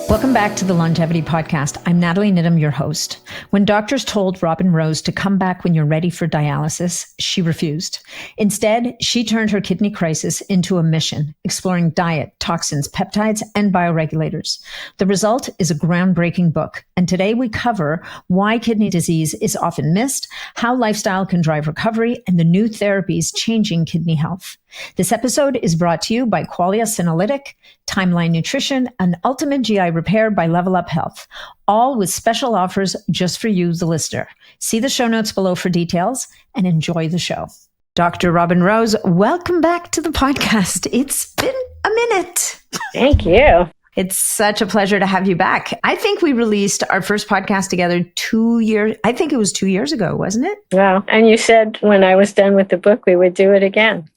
Welcome back to the Longevity Podcast. I'm Natalie Nidham, your host. When doctors told Robin Rose to come back when you're ready for dialysis, she refused. Instead, she turned her kidney crisis into a mission, exploring diet, toxins, peptides, and bioregulators. The result is a groundbreaking book. And today we cover why kidney disease is often missed, how lifestyle can drive recovery, and the new therapies changing kidney health. This episode is brought to you by Qualia Senolytic, Timeline Nutrition, and Ultimate GI Repair by Level Up Health, all with special offers just for you, the listener. See the show notes below for details and enjoy the show. Dr. Robin Rose, welcome back to the podcast. It's been a minute. Thank you. It's such a pleasure to have you back. I think we released our first podcast together 2 years. I think it was 2 years ago, wasn't it? Well, and you said when I was done with the book, we would do it again.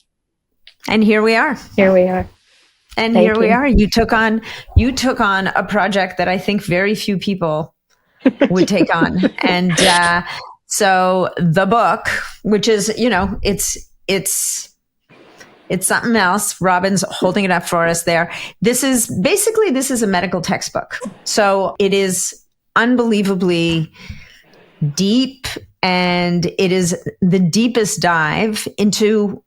And here we are. Here we are. And Thank here we you. are. You took on a project that I think very few people would take on. And so the book, which is, it's something else. Robin's holding it up for us there. This is a medical textbook. So it is unbelievably deep, and it is the deepest dive into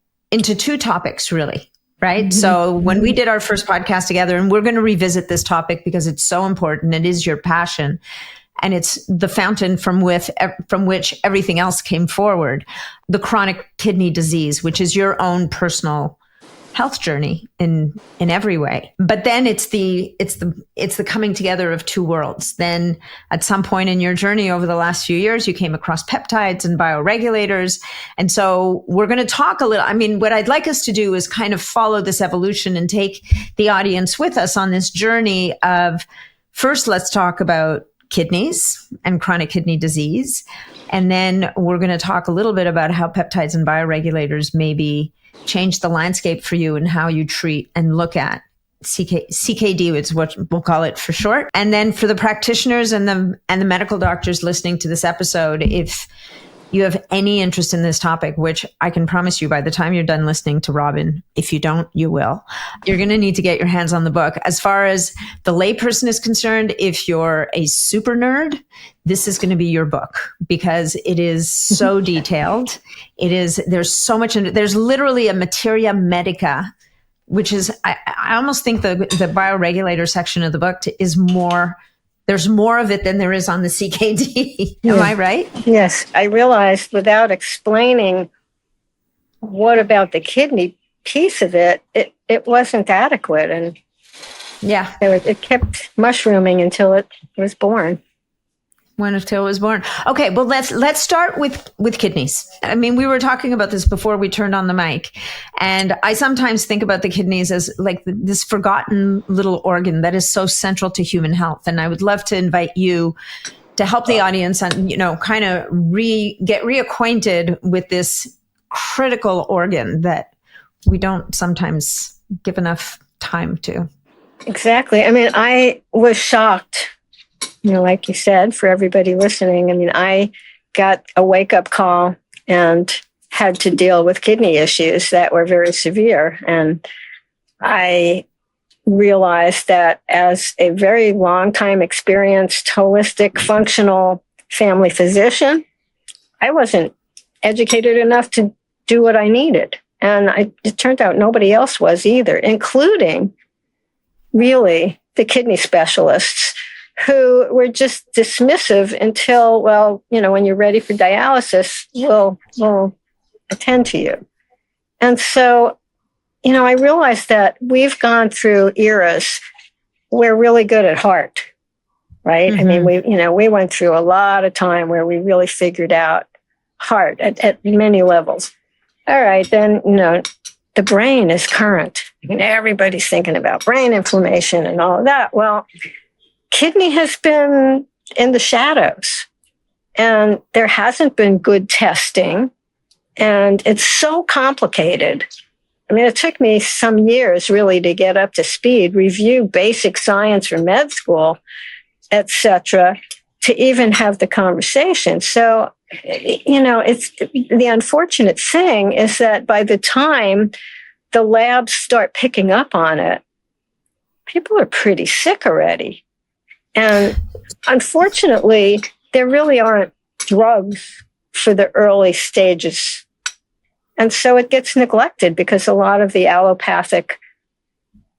two topics, really, right? Mm-hmm. So when we did our first podcast together, and we're going to revisit this topic because it's so important, it is your passion, and it's the fountain from which everything else came forward, the chronic kidney disease, which is your own personal health journey in every way. But then it's the coming together of two worlds. Then at some point in your journey over the last few years, you came across peptides and bioregulators. And so we're going to talk a little, what I'd like us to do is kind of follow this evolution and take the audience with us on this journey of, first, let's talk about kidneys and chronic kidney disease. And then we're going to talk a little bit about how peptides and bioregulators maybe change the landscape for you and how you treat and look at CKD is what we'll call it for short. And then for the practitioners and the medical doctors listening to this episode, if you have any interest in this topic, which I can promise you by the time you're done listening to Robin, if you don't, you will, you're going to need to get your hands on the book. As far as the layperson is concerned, if you're a super nerd, this is going to be your book because it is so detailed. There's so much, there's literally a materia medica, which is, I almost think the bioregulator section of the book is more, there's more of it than there is on the CKD. Am I right? Yes. I realized without explaining what about the kidney piece of it wasn't adequate. And yeah, it kept mushrooming until it was born. Until it was born. Okay, well, let's start with kidneys. We were talking about this before we turned on the mic, and I sometimes think about the kidneys as like this forgotten little organ that is so central to human health. And I would love to invite you to help the audience and kind of get reacquainted with this critical organ that we don't sometimes give enough time to. Exactly. I was shocked. Like you said, for everybody listening, I got a wake-up call and had to deal with kidney issues that were very severe. And I realized that as a very long-time experienced, holistic, functional family physician, I wasn't educated enough to do what I needed. And it turned out nobody else was either, including really the kidney specialists, who were just dismissive until, when you're ready for dialysis, we'll attend to you. And so, I realized that we've gone through eras. We're really good at heart, right? Mm-hmm. We went through a lot of time where we really figured out heart at many levels. All right, then, the brain is current. Everybody's thinking about brain inflammation and all of that. Well, kidney has been in the shadows, and there hasn't been good testing, and it's so complicated. It took me some years really to get up to speed, review basic science from med school, et cetera, to even have the conversation. So, it's the unfortunate thing is that by the time the labs start picking up on it, people are pretty sick already. And unfortunately, there really aren't drugs for the early stages. And so it gets neglected because a lot of the allopathic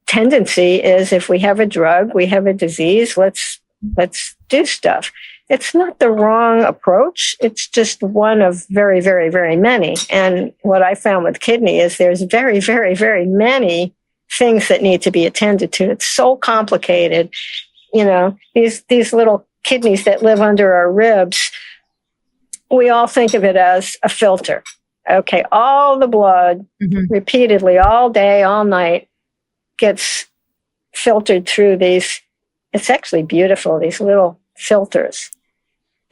tendency is if we have a drug, we have a disease, let's do stuff. It's not the wrong approach. It's just one of very, very, very many. And what I found with kidney is there's very, very, very many things that need to be attended to. It's so complicated. These little kidneys that live under our ribs, we all think of it as a filter. Okay, all the blood repeatedly, all day, all night, gets filtered through these. It's actually beautiful, these little filters.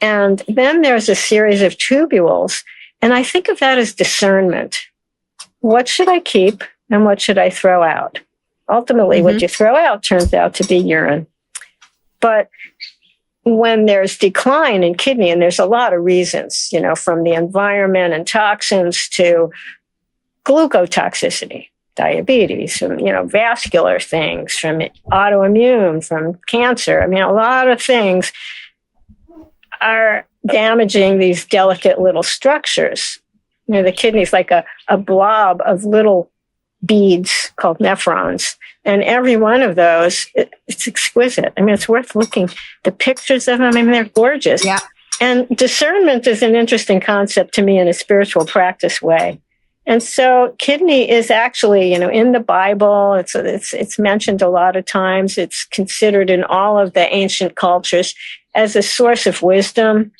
And then there's a series of tubules. And I think of that as discernment. What should I keep and what should I throw out? Ultimately, what you throw out turns out to be urine. But when there's decline in kidney, and there's a lot of reasons, from the environment and toxins to glucotoxicity, diabetes, from, vascular things, from autoimmune, from cancer. I mean, a lot of things are damaging these delicate little structures. The kidney's like a blob of little beads called nephrons. And every one of those, it's exquisite. I mean, it's worth looking. The pictures of them, I mean, they're gorgeous. Yeah. And discernment is an interesting concept to me in a spiritual practice way. And so kidney is actually, in the Bible, it's mentioned a lot of times. It's considered in all of the ancient cultures as a source of wisdom.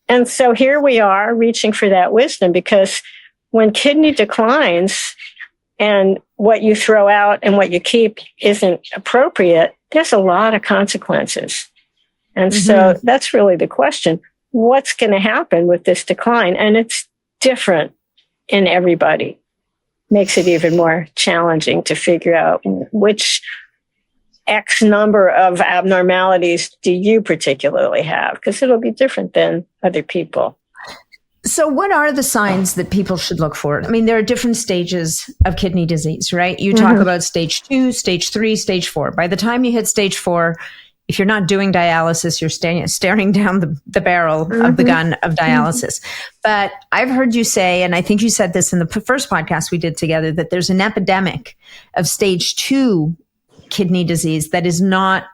And so here we are reaching for that wisdom, because when kidney declines and what you throw out and what you keep isn't appropriate, there's a lot of consequences. And so that's really the question. What's going to happen with this decline? And it's different in everybody. Makes it even more challenging to figure out which X number of abnormalities do you particularly have, because it'll be different than other people. So what are the signs that people should look for? I mean, there are different stages of kidney disease, right? You talk about stage 2, stage 3, stage 4. By the time you hit stage 4, if you're not doing dialysis, you're staring down the barrel of the gun of dialysis. But I've heard you say, and I think you said this in the first podcast we did together, that there's an epidemic of stage 2 kidney disease that is not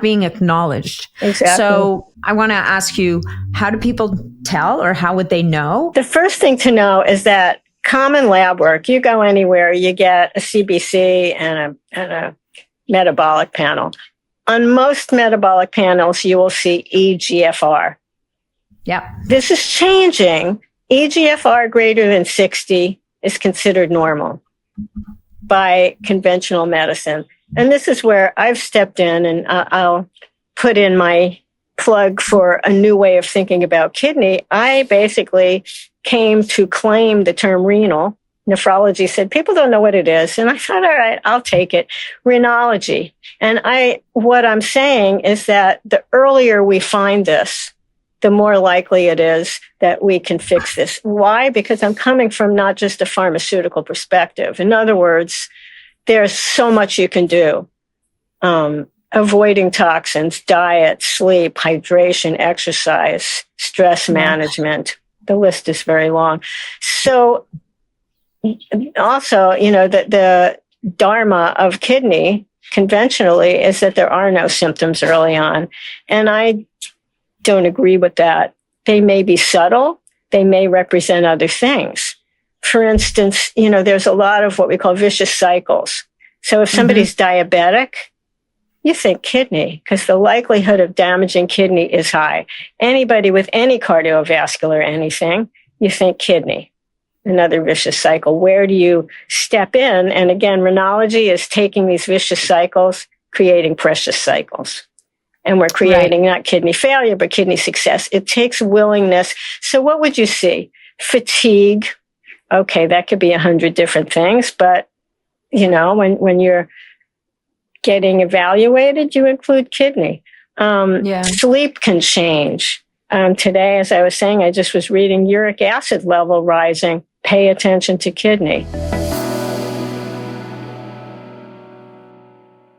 being acknowledged. Exactly. So I want to ask you, how do people tell, or how would they know? The first thing to know is that common lab work, you go anywhere, you get a CBC and a metabolic panel. On most metabolic panels, you will see eGFR. Yeah. This is changing. eGFR greater than 60 is considered normal by conventional medicine. And this is where I've stepped in, and I'll put in my plug for a new way of thinking about kidney. I basically came to claim the term renal. Nephrology said, people don't know what it is. And I thought, all right, I'll take it. Renology. And what I'm saying is that the earlier we find this, the more likely it is that we can fix this. Why? Because I'm coming from not just a pharmaceutical perspective. In other words, there's so much you can do. Avoiding toxins, diet, sleep, hydration, exercise, stress management. The list is very long. So also, the dharma of kidney conventionally is that there are no symptoms early on. And I don't agree with that. They may be subtle. They may represent other things. For instance, there's a lot of what we call vicious cycles. So if somebody's diabetic, you think kidney, because the likelihood of damaging kidney is high. Anybody with any cardiovascular anything, you think kidney. Another vicious cycle. Where do you step in? And again, renology is taking these vicious cycles, creating precious cycles. And we're creating not kidney failure, but kidney success. It takes willingness. So what would you see? Fatigue. Okay, that could be 100 different things, but when you're getting evaluated, you include kidney. Sleep can change. Today, as I was saying, I just was reading uric acid level rising. Pay attention to kidney.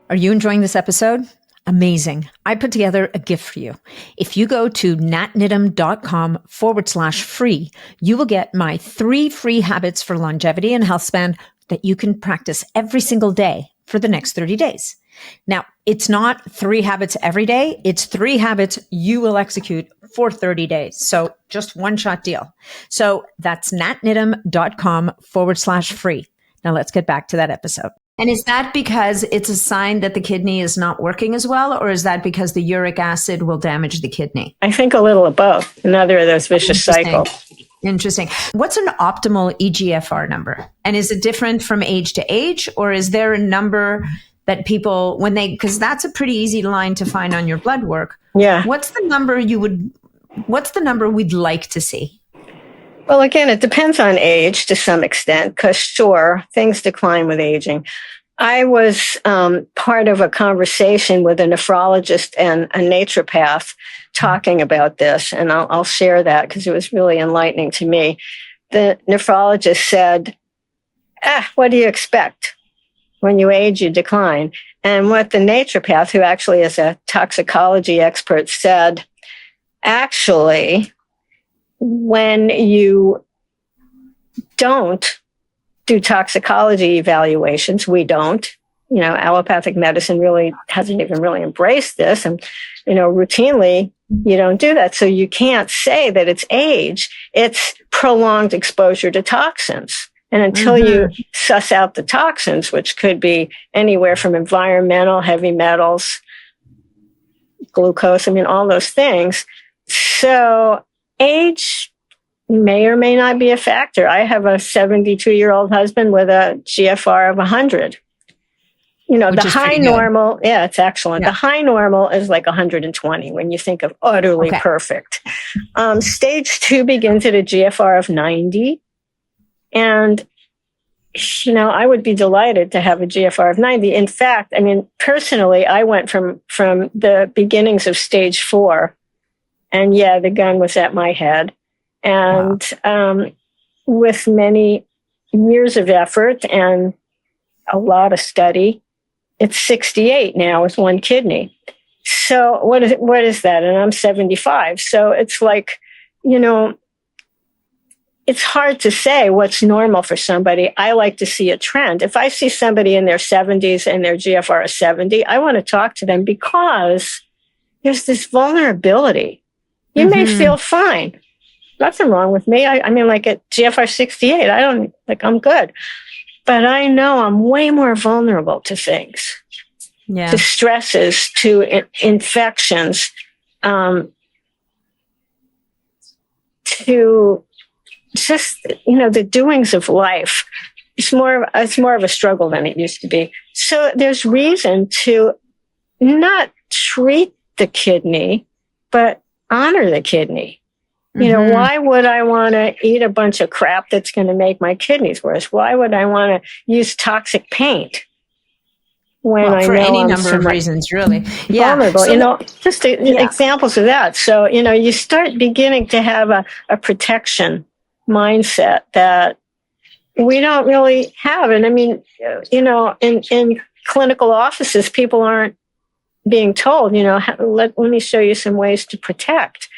Are you enjoying this episode? amazing. I put together a gift for you. If you go to natnidham.com/free, you will get my 3 free habits for longevity and health span that you can practice every single day for the next 30 days. Now, it's not 3 habits every day. It's 3 habits you will execute for 30 days. So just one-shot deal. So that's natnidham.com/free. Now let's get back to that episode. And is that because it's a sign that the kidney is not working as well, or is that because the uric acid will damage the kidney? I think a little of both. Another of those vicious cycles. Interesting. What's an optimal eGFR number? And is it different from age to age, or is there a number that people, because that's a pretty easy line to find on your blood work. Yeah. What's the number we'd like to see? Well, again, it depends on age to some extent, because sure, things decline with aging. I was part of a conversation with a nephrologist and a naturopath talking about this, and I'll share that because it was really enlightening to me. The nephrologist said, what do you expect? When you age, you decline. And what the naturopath, who actually is a toxicology expert, said, actually, when you don't do toxicology evaluations, we don't, allopathic medicine really hasn't even really embraced this. And, routinely you don't do that. So you can't say that it's age, it's prolonged exposure to toxins. And until you suss out the toxins, which could be anywhere from environmental, heavy metals, glucose, all those things. So age may or may not be a factor. I have a 72-year-old husband with a GFR of 100. The high normal, it's excellent. Yeah. The high normal is like 120 when you think of utterly perfect. Stage 2 begins at a GFR of 90. And, I would be delighted to have a GFR of 90. In fact, personally, I went from the beginnings of stage 4, and the gun was at my head. And with many years of effort and a lot of study, it's 68 now with 1 kidney. So what is that? And I'm 75. So it's like, it's hard to say what's normal for somebody. I like to see a trend. If I see somebody in their 70s and their GFR is 70, I want to talk to them because there's this vulnerability. You may feel fine. Nothing wrong with me. Like at GFR 68, I'm good. But I know I'm way more vulnerable to things, to stresses, to infections, to just, the doings of life. It's more of a struggle than it used to be. So there's reason to not treat the kidney, but honor the kidney. Why would I want to eat a bunch of crap that's going to make my kidneys worse? Why would I want to use toxic paint when I for know any I'm number of reasons, really? Vulnerable. So just examples of that. So, you start beginning to have a protection mindset that we don't really have. And in clinical offices, people aren't being told, let me show you some ways to protect.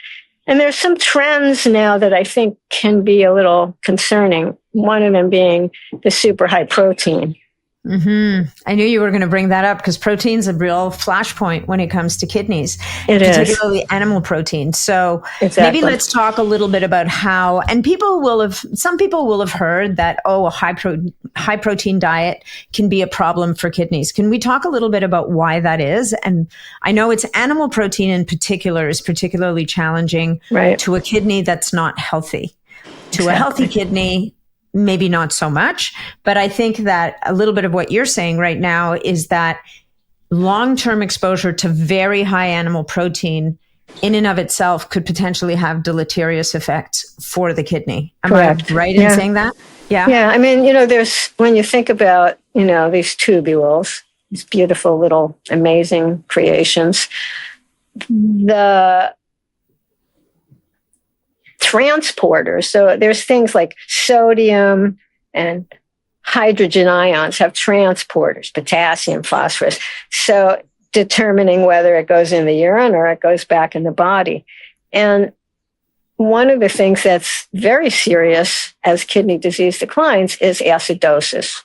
And there's some trends now that I think can be a little concerning. One of them being the super high protein. I knew you were going to bring that up because protein's a real flashpoint when it comes to kidneys, particularly animal protein. So maybe let's talk a little bit about how, and some people will have heard that, a high protein diet can be a problem for kidneys. Can we talk a little bit about why that is? And I know it's animal protein in particular is particularly challenging to a kidney that's not healthy. To a healthy kidney, maybe not so much, but I think that a little bit of what you're saying right now is that long-term exposure to very high animal protein in and of itself could potentially have deleterious effects for the kidney. Am I right in saying that? Yeah. Yeah. There's, when you think about, these tubules, these beautiful little amazing creations, the transporters. So there's things like sodium and hydrogen ions have transporters, potassium, phosphorus. So determining whether it goes in the urine or it goes back in the body. And one of the things that's very serious as kidney disease declines is acidosis.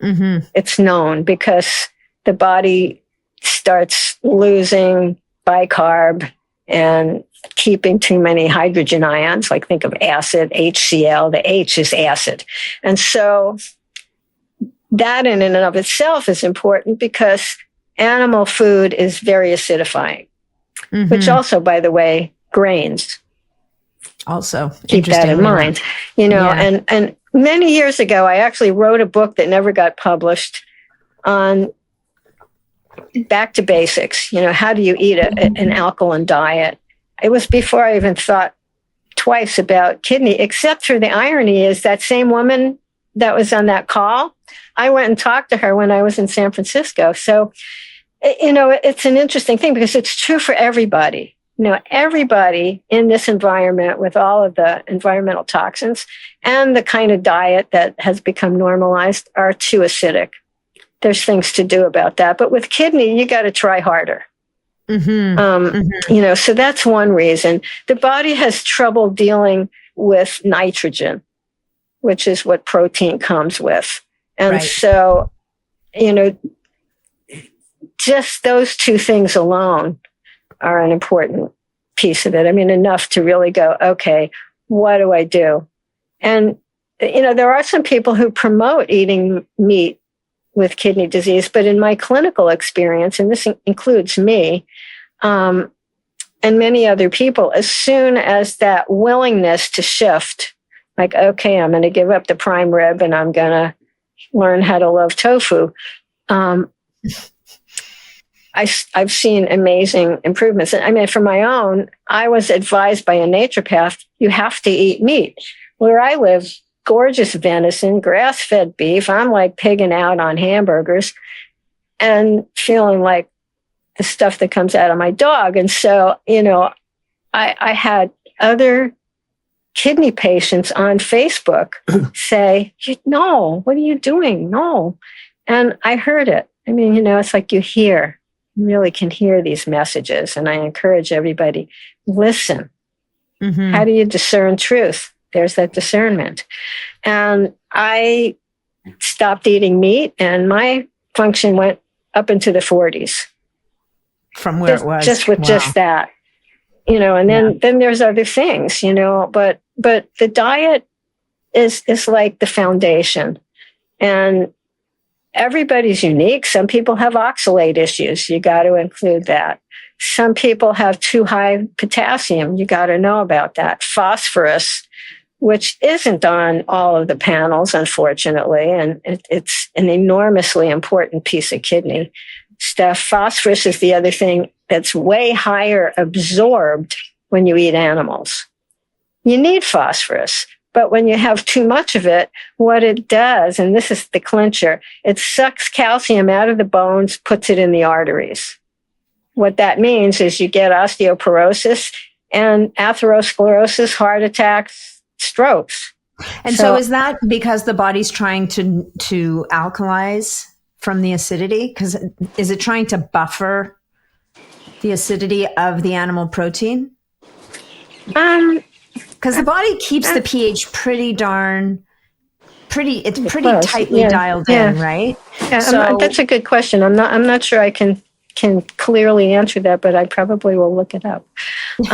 Mm-hmm. It's known because the body starts losing bicarb and keeping too many hydrogen ions, like think of acid, HCl, the H is acid. And so that in and of itself is important because animal food is very acidifying, which also, by the way, grains. Also, keep that in mind, and many years ago, I actually wrote a book that never got published on back to basics. How do you eat an alkaline diet? It was before I even thought twice about kidney, except for the irony is that same woman that was on that call, I went and talked to her when I was in San Francisco. So, it's an interesting thing because it's true for everybody. Everybody in this environment with all of the environmental toxins and the kind of diet that has become normalized are too acidic. There's things to do about that. But with kidney, you got to try harder. So that's one reason. The body has trouble dealing with nitrogen, which is what protein comes with. And so, just those two things alone are an important piece of it. I mean, enough to really go, okay, what do I do? And, there are some people who promote eating meat with kidney disease, but in my clinical experience, and this includes me, and many other people, as soon as that willingness to shift, like, okay, I'm going to give up the prime rib and I'm going to learn how to love tofu, I've seen amazing improvements. I mean, for my own, I was advised by a naturopath, you have to eat meat. Where I live, gorgeous venison, grass-fed beef. I'm like pigging out on hamburgers and feeling like the stuff that comes out of my dog. And so, I had other kidney patients on Facebook say, no, what are you doing? No. And I heard it. I mean, it's like you really can hear these messages. And I encourage everybody, listen. Mm-hmm. How do you discern truth? There's that discernment. And I stopped eating meat and my function went up into the 40s. From where it was. Just with just that, and then there's other things, but the diet is like the foundation. And everybody's unique. Some people have oxalate issues. You got to include that. Some people have too high potassium. You got to know about that. Phosphorus, which isn't on all of the panels, unfortunately, and it's an enormously important piece of kidney stuff. Phosphorus is the other thing that's way higher absorbed when you eat animals. You need phosphorus. But when you have too much of it, what it does, and this is the clincher, it sucks calcium out of the bones, puts it in the arteries. What that means is you get osteoporosis and atherosclerosis, heart attacks, strokes. And so is that because the body's trying to alkalize from the acidity? Because is it trying to buffer the acidity of the animal protein? Because the body keeps the pH pretty close, tightly dialed in, right? Yeah, so that's a good question. I'm not sure I can clearly answer that, but I probably will look it up. It's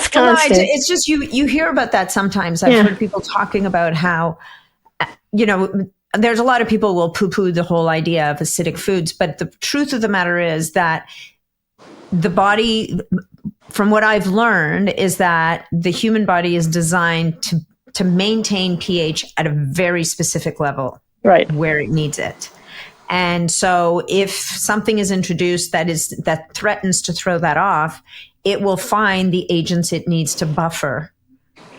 constant. No, it's just you hear about that sometimes. I've heard people talking about how, there's a lot of people will poo-poo the whole idea of acidic foods, but the truth of the matter is that the body, from what I've learned, is that the human body is designed to maintain pH at a very specific level, right, where it needs it. And so if something is introduced that threatens to throw that off, it will find the agents it needs to buffer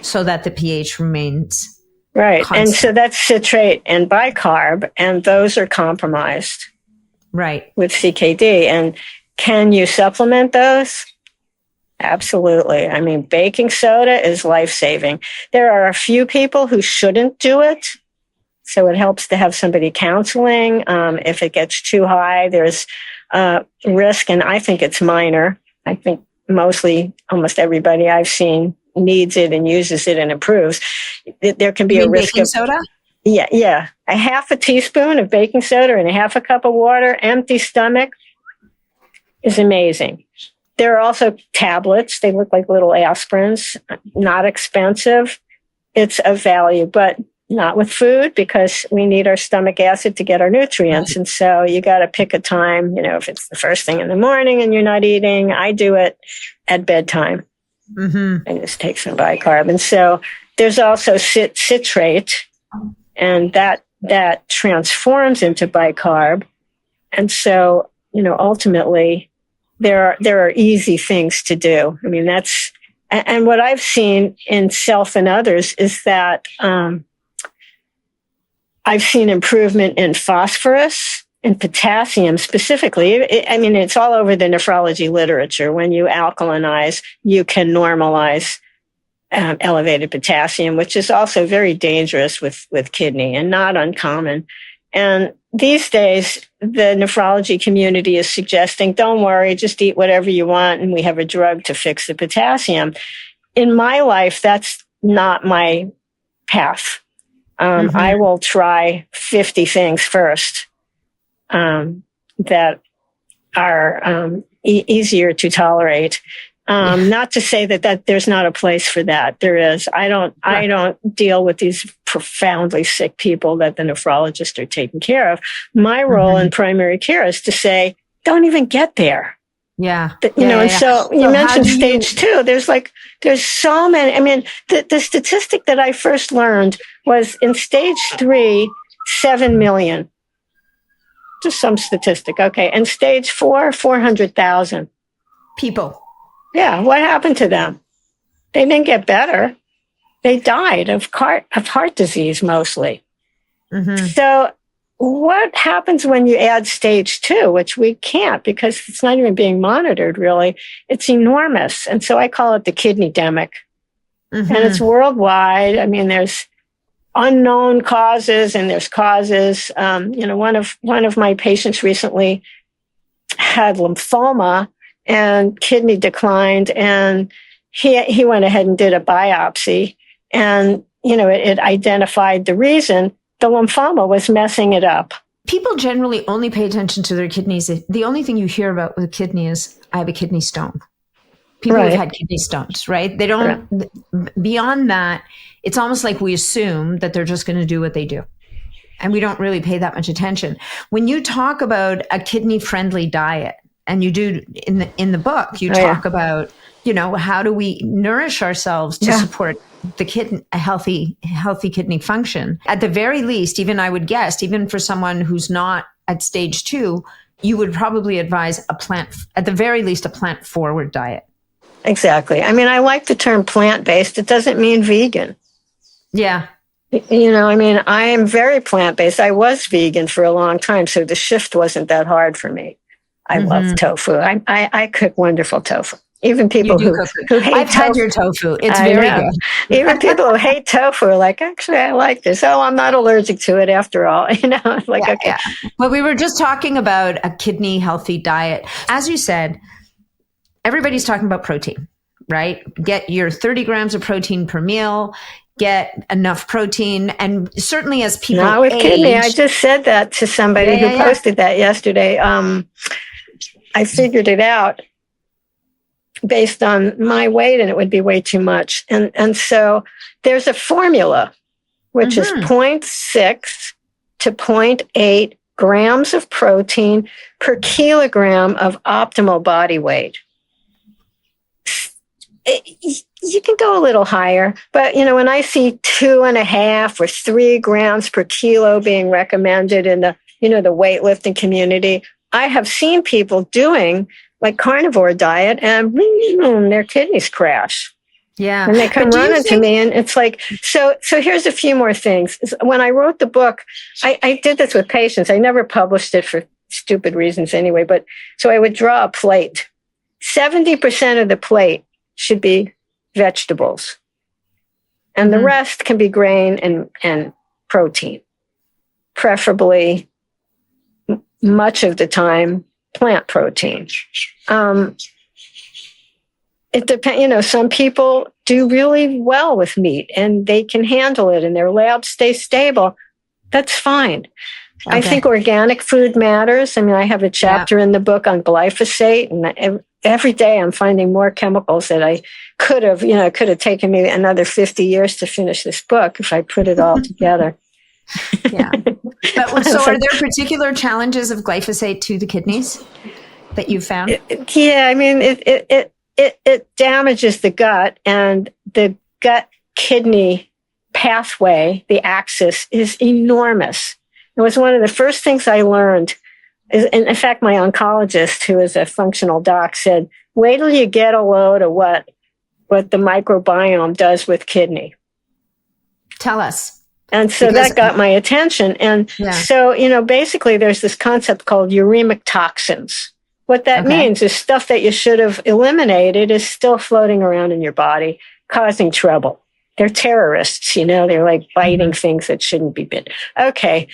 so that the pH remains right. constant. And so that's citrate and bicarb, and those are compromised, right, with CKD. And can you supplement those? Absolutely. I mean, baking soda is life-saving. There are a few people who shouldn't do it. So it helps to have somebody counseling. If it gets too high, there's risk, and I think it's minor. I think mostly almost everybody I've seen needs it and uses it and improves. There can be a risk baking of soda. Yeah. A half a teaspoon of baking soda and a half a cup of water, empty stomach, is amazing. There are also tablets. They look like little aspirins, not expensive. It's of value, but not with food, because we need our stomach acid to get our nutrients. Right. And so you got to pick a time, if it's the first thing in the morning and you're not eating. I do it at bedtime. Mm-hmm. I just take some bicarb. And so there's also citrate, and that transforms into bicarb. And so, ultimately there are easy things to do. I mean, and what I've seen in self and others is that, I've seen improvement in phosphorus and potassium specifically. It's all over the nephrology literature. When you alkalinize, you can normalize elevated potassium, which is also very dangerous with kidney and not uncommon. And these days, the nephrology community is suggesting, don't worry, just eat whatever you want, and we have a drug to fix the potassium. In my life, that's not my path. I will try 50 things first that are easier to tolerate. Not to say that there's not a place for that. There is. I don't deal with these profoundly sick people that the nephrologists are taking care of. My role in primary care is to say, don't even get there. Yeah. So you mentioned stage 2. There's so many. I mean, the statistic that I first learned was in stage 3, 7 million. Just some statistic. Okay. And stage 4, 400,000 people. Yeah. What happened to them? They didn't get better. They died of heart disease mostly. Mm-hmm. So what happens when you add stage 2, which we can't because it's not even being monitored really? It's enormous. And so I call it the kidney-demic. Mm-hmm. And it's worldwide. I mean, there's unknown causes and there's causes. One of my patients recently had lymphoma and kidney declined, and he went ahead and did a biopsy, and it identified the reason. The lymphoma was messing it up. People generally only pay attention to their kidneys. The only thing you hear about with a kidney is, I have a kidney stone. People have had kidney stones, right? They don't, beyond that, it's almost like we assume that they're just going to do what they do. And we don't really pay that much attention. When you talk about a kidney-friendly diet, and you do in the book, you talk about, how do we nourish ourselves to support a healthy kidney function. At the very least, even I would guess, even for someone who's not at stage 2, you would probably advise at the very least, a plant-forward diet. Exactly. I mean, I like the term plant-based. It doesn't mean vegan. Yeah. I am very plant-based. I was vegan for a long time, so the shift wasn't that hard for me. I love tofu. I cook wonderful tofu. Even people who hate tofu. I've had your tofu. It's very good. Even people who hate tofu are like, actually, I like this. Oh, I'm not allergic to it after all. Okay. Yeah. But we were just talking about a kidney healthy diet. As you said, everybody's talking about protein, right? Get your 30 grams of protein per meal. Get enough protein, and certainly as people not with age, kidney. I just said that to somebody who posted that yesterday. I figured it out based on my weight, and it would be way too much. And so there's a formula, which is 0.6 to 0.8 grams of protein per kilogram of optimal body weight. You can go a little higher, but when I see 2.5 or 3 grams per kilo being recommended in the weightlifting community, I have seen people doing like carnivore diet and their kidneys crash. Yeah. And they come running to me, and it's like, so here's a few more things. When I wrote the book, I did this with patients. I never published it for stupid reasons anyway, but so I would draw a plate. 70% of the plate should be vegetables, and the rest can be grain and protein. preferably much of the time plant protein. It depends. Some people do really well with meat and they can handle it and their labs stay stable. That's fine. Okay. I think organic food matters. I mean, I have a chapter in the book on glyphosate, and every day I'm finding more chemicals that I could have taken me another 50 years to finish this book if I put it all together. Yeah. But so are there particular challenges of glyphosate to the kidneys that you've found? I mean, it damages the gut, and the gut kidney pathway, the axis, is enormous. It was one of the first things I learned. And in fact, my oncologist, who is a functional doc, said, wait till you get a load of what the microbiome does with kidney. Tell us. And so that got my attention. And so, basically there's this concept called uremic toxins. What that means is stuff that you should have eliminated is still floating around in your body, causing trouble. They're terrorists, they're like biting things that shouldn't be bitten. Okay.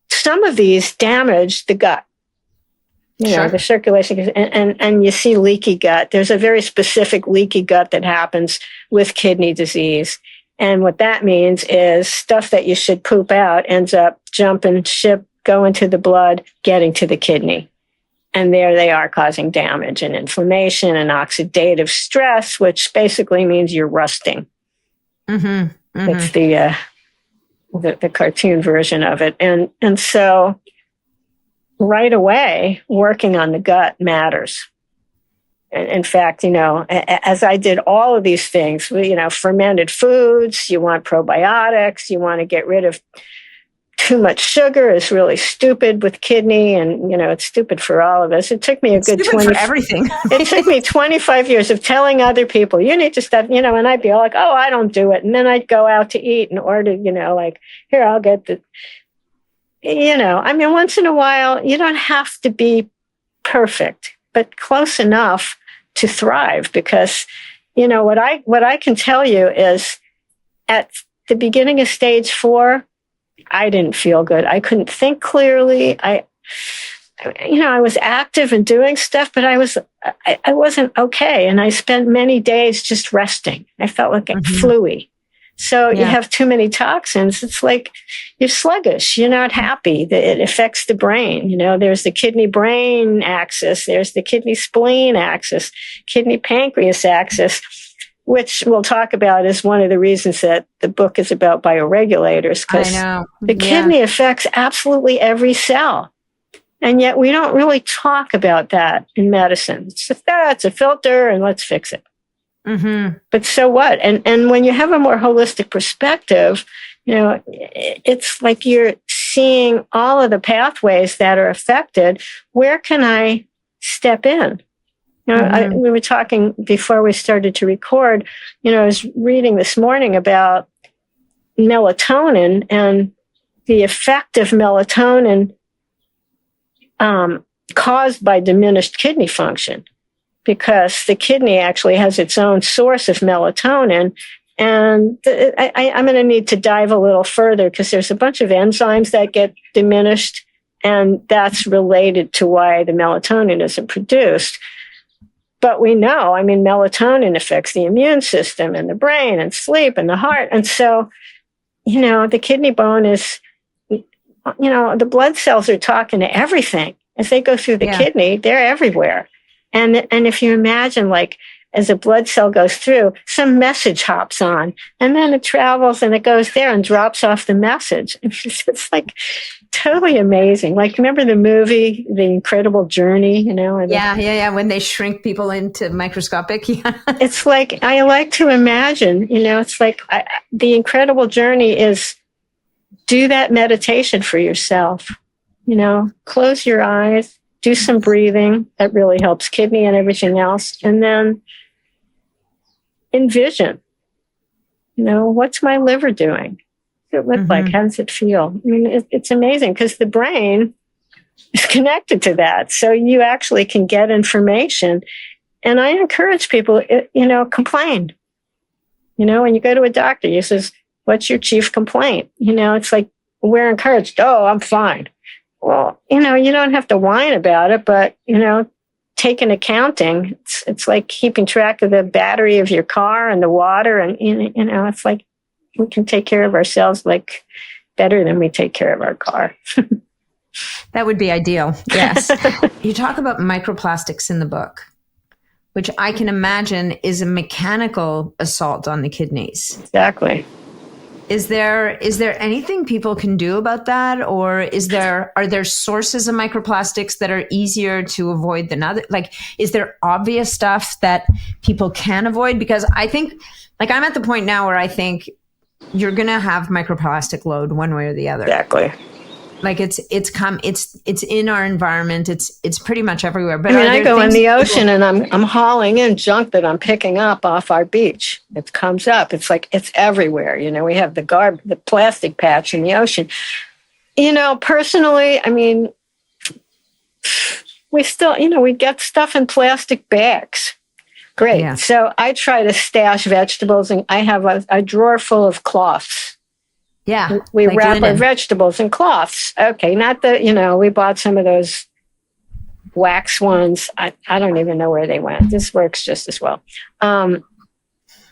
Some of these damage the gut, the circulation, and you see leaky gut. There's a very specific leaky gut that happens with kidney disease. And what that means is stuff that you should poop out ends up jumping ship, going to the blood, getting to the kidney. And there they are causing damage and inflammation and oxidative stress, which basically means you're rusting. It's the cartoon version of it. And so right away, working on the gut matters. And in fact, as I did all of these things, fermented foods, you want probiotics, you want to get rid of too much sugar is really stupid with kidney, and it's stupid for all of us. It took me everything. It took me 25 years of telling other people, you need to stop, and I'd be all like, oh, I don't do it. And then I'd go out to eat and order, here, I'll get the, once in a while, you don't have to be perfect, but close enough to thrive, because, what I can tell you is at the beginning of stage 4, I didn't feel good. I couldn't think clearly. I was active and doing stuff, but I wasn't okay. And I spent many days just resting. I felt like fluey. So you have too many toxins. It's like you're sluggish. You're not happy. It affects the brain. There's the kidney brain axis. There's the kidney spleen axis, kidney pancreas axis, which we'll talk about is one of the reasons that the book is about bioregulators, because the kidney affects absolutely every cell. And yet we don't really talk about that in medicine. It's just, it's a filter and let's fix it. But so what? And when you have a more holistic perspective, it's like you're seeing all of the pathways that are affected. Where can I step in? We were talking before we started to record, I was reading this morning about melatonin and the effect of melatonin caused by diminished kidney function, because the kidney actually has its own source of melatonin. And I'm going to need to dive a little further, because there's a bunch of enzymes that get diminished, and that's related to why the melatonin isn't produced. But we know, melatonin affects the immune system and the brain and sleep and the heart. And so, the kidney bone is, the blood cells are talking to everything. As they go through the kidney, they're everywhere. And if you imagine, like, as a blood cell goes through, some message hops on, and then it travels and it goes there and drops off the message. It's like totally amazing. Like, remember the movie, The Incredible Journey, when they shrink people into microscopic. It's like, I like to imagine, it's like the incredible journey is do that meditation for yourself, close your eyes, do some breathing. That really helps kidney and everything else. And then envision, what's my liver doing? What does it look like? How does it feel? It's amazing, because the brain is connected to that. So you actually can get information. And I encourage people, complain. When you go to a doctor, he says, what's your chief complaint? It's like, we're encouraged, oh, I'm fine. Well, you don't have to whine about it, but, take an accounting. It's like keeping track of the battery of your car and the water. And, it's like we can take care of ourselves like better than we take care of our car. That would be ideal. Yes. You talk about microplastics in the book, which I can imagine is a mechanical assault on the kidneys. Exactly. Is there anything people can do about that? Or are there sources of microplastics that are easier to avoid than other? Like, is there obvious stuff that people can avoid? Because I think, like, I'm at the point now where I think you're going to have microplastic load one way or the other. Exactly. Like it's in our environment. It's pretty much everywhere. But I go in the ocean and I'm hauling in junk that I'm picking up off our beach. It comes up. It's like it's everywhere. We have the plastic patch in the ocean. Personally, we still, we get stuff in plastic bags. Great. Yeah. So I try to stash vegetables, and I have a drawer full of cloths. Yeah. We like wrap our vegetables in cloths. Okay. Not we bought some of those wax ones. I don't even know where they went. This works just as well.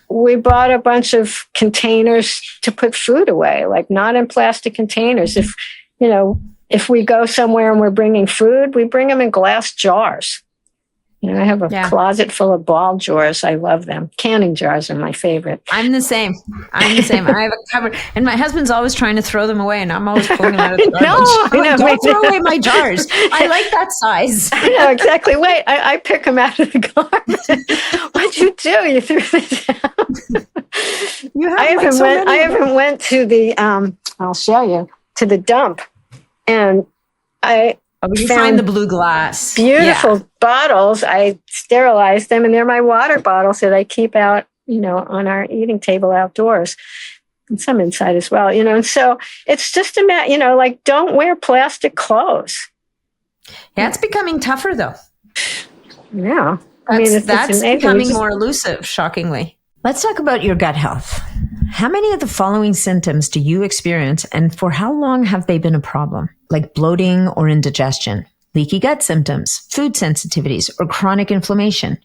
We bought a bunch of containers to put food away, like not in plastic containers. If we go somewhere and we're bringing food, we bring them in glass jars. I have a closet full of ball jars. I love them. Canning jars are my favorite. I'm the same. I have a cupboard. And my husband's always trying to throw them away, and I'm always pulling them out of the garbage. Don't throw away my jars. I like that size. I know, exactly. Wait, I pick them out of the garbage. What'd you do? You threw this out. I haven't went to the, I'll show you, to the dump. And you find the blue glass. Beautiful bottles. I sterilized them, and they're my water bottles that I keep out, on our eating table outdoors, and some inside as well, And so it's just a matter, like, don't wear plastic clothes. Yeah, it's becoming tougher, though. Yeah. That's becoming more elusive, shockingly. Let's talk about your gut health. How many of the following symptoms do you experience, and for how long have they been a problem? Like bloating or indigestion, leaky gut symptoms, food sensitivities, or chronic inflammation,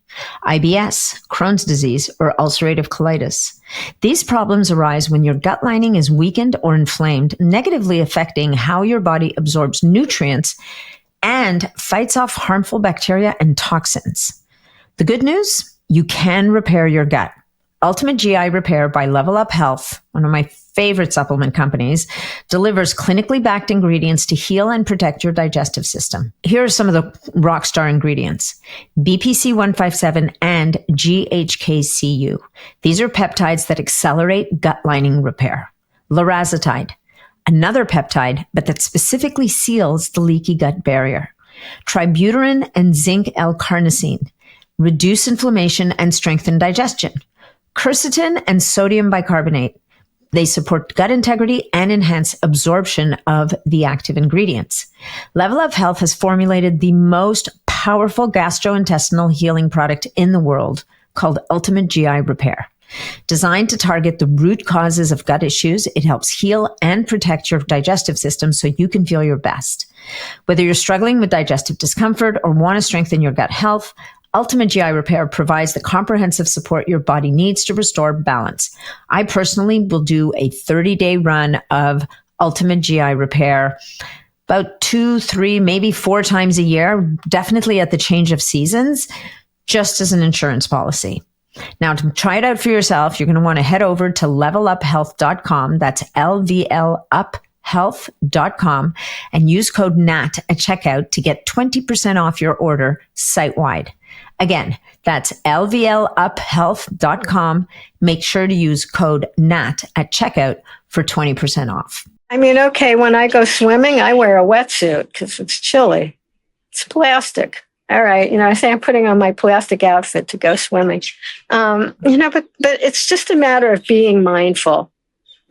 IBS, Crohn's disease, or ulcerative colitis. These problems arise when your gut lining is weakened or inflamed, negatively affecting how your body absorbs nutrients and fights off harmful bacteria and toxins. The good news? You can repair your gut. Ultimate GI Repair by Level Up Health, one of my favorite supplement companies, delivers clinically backed ingredients to heal and protect your digestive system. Here are some of the rockstar ingredients: BPC 157 and GHKCU. These are peptides that accelerate gut lining repair. Larazotide, another peptide, but that specifically seals the leaky gut barrier. Tributyrin and zinc L-carnosine reduce inflammation and strengthen digestion. Quercetin and sodium bicarbonate. They support gut integrity and enhance absorption of the active ingredients. Level Up Health has formulated the most powerful gastrointestinal healing product in the world called Ultimate GI Repair. Designed to target the root causes of gut issues, it helps heal and protect your digestive system so you can feel your best. Whether you're struggling with digestive discomfort or want to strengthen your gut health, Ultimate GI Repair provides the comprehensive support your body needs to restore balance. I personally will do a 30-day run of Ultimate GI Repair about 2, 3, maybe 4 times a year, definitely at the change of seasons, just as an insurance policy. Now, to try it out for yourself, you're going to want to head over to leveluphealth.com. That's LVLUphealth.com and use code NAT at checkout to get 20% off your order site-wide. Again, that's LVLUphealth.com. Make sure to use code NAT at checkout for 20% off. Okay, when I go swimming, I wear a wetsuit because it's chilly. It's plastic. All right, I say I'm putting on my plastic outfit to go swimming. But it's just a matter of being mindful.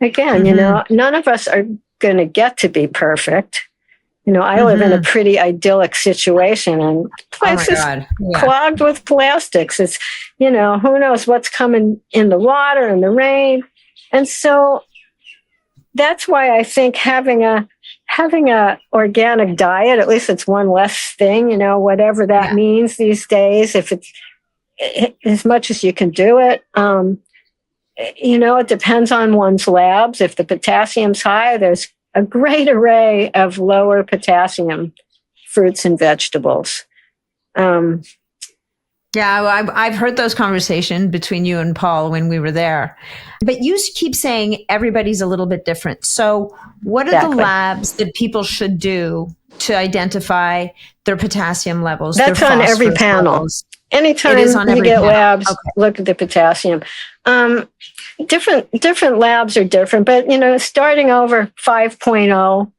Again, none of us are going to get to be perfect. I live in a pretty idyllic situation, and places clogged with plastics. It's, who knows what's coming in the water and the rain. And so that's why I think having a organic diet, at least it's one less thing, whatever that means these days, if it's as much as you can do it. It depends on one's labs. If the potassium's high, there's a great array of lower potassium fruits and vegetables. I've heard those conversations between you and Paul when we were there. But you keep saying everybody's a little bit different. So what are the labs that people should do to identify their potassium levels? That's on every panel. Levels? Anytime you get labs, look at the potassium. Different labs are different, but, starting over 5.0,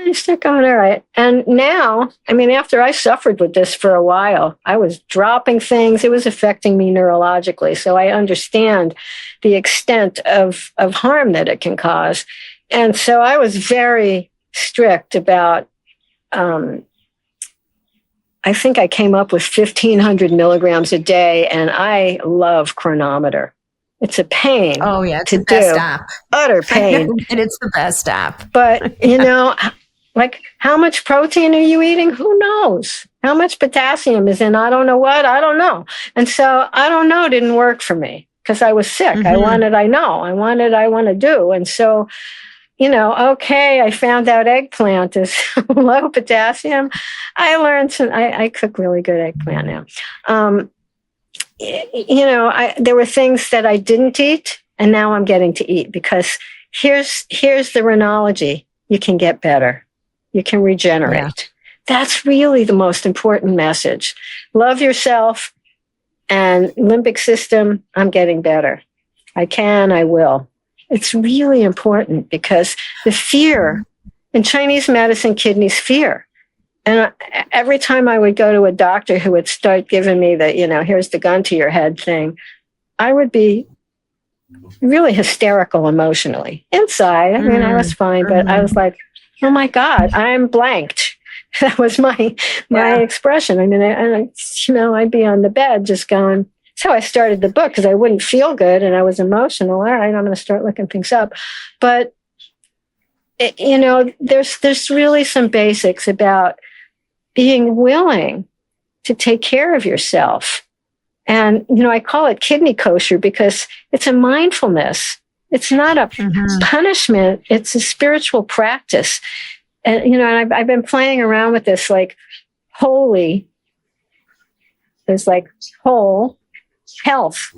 I still going all right. And now, after I suffered with this for a while, I was dropping things. It was affecting me neurologically. So I understand the extent of harm that it can cause. And so I was very strict about, I think I came up with 1,500 milligrams a day, and I love Chronometer. It's a pain. Oh, yeah, it's to the best do. app. Utter pain. And it's the best app. But, like, how much protein are you eating? Who knows? How much potassium is in I don't know what? I don't know. And so I don't know didn't work for me because I was sick. Mm-hmm. I want to do. And so, okay, I found out eggplant is low potassium. I learned I cook really good eggplant now. There were things that I didn't eat, and now I'm getting to eat because here's the renology. You can get better. You can regenerate. Yeah. That's really the most important message. Love yourself and limbic system. I'm getting better. I will. It's really important because the fear in Chinese medicine, kidneys fear. And every time I would go to a doctor who would start giving me the, here's the gun to your head thing, I would be really hysterical emotionally. Inside, I was fine, but I was like, oh my God, I'm blanked. That was my expression. I'd be on the bed just going, that's how I started the book because I wouldn't feel good and I was emotional. All right, I'm going to start looking things up. But, there's really some basics about being willing to take care of yourself. And, I call it kidney kosher because it's a mindfulness. It's not a punishment. It's a spiritual practice. And, I've been playing around with this, like, there's like whole health.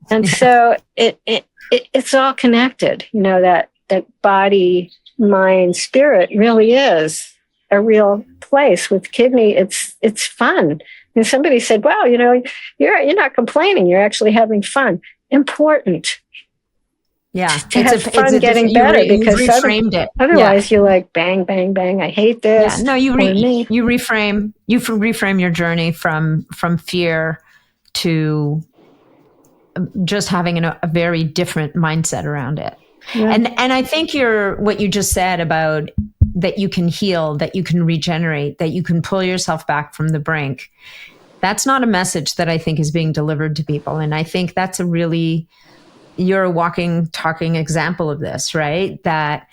And so it's all connected, that body, mind, spirit really is a real place. With kidney, it's fun. And somebody said, wow, you're not complaining. You're actually having fun. Important. Yeah. To have fun getting better because reframed it. Otherwise you're like, bang, bang, bang. I hate this. Yeah. No, you reframe your journey from fear to just having a very different mindset around it. Yeah. And I think what you just said about that you can heal, that you can regenerate, that you can pull yourself back from the brink. That's not a message that I think is being delivered to people. And I think that's you're a walking, talking example of this, right? That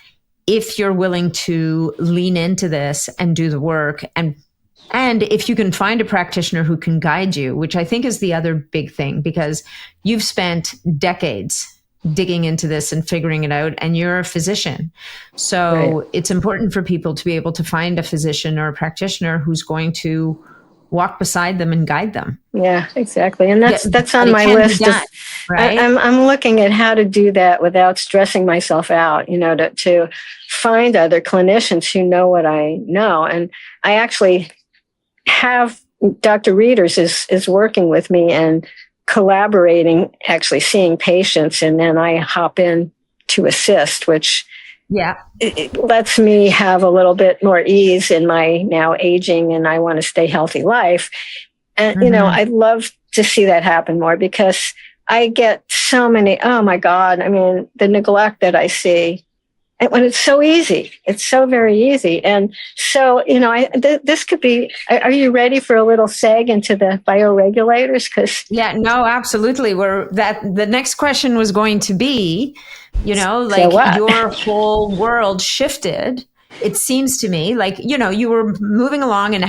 if you're willing to lean into this and do the work, and if you can find a practitioner who can guide you, which I think is the other big thing, because you've spent decades digging into this and figuring it out, and you're a physician. So It's important for people to be able to find a physician or a practitioner who's going to walk beside them and guide them. Yeah, exactly. And that's on my list. Right? I'm looking at how to do that without stressing myself out, to find other clinicians who know what I know. And I actually have Dr. Readers is working with me and collaborating, actually seeing patients, and then I hop in to assist, which it lets me have a little bit more ease in my now aging and I want to stay healthy life. And, I'd love to see that happen more because I get so many, oh my God, the neglect that I see And when it's so easy, it's so very easy. And so, this could be, are you ready for a little seg into the bioregulators? Yeah, no, absolutely. The next question was going to be, your whole world shifted. It seems to me like, you were moving along and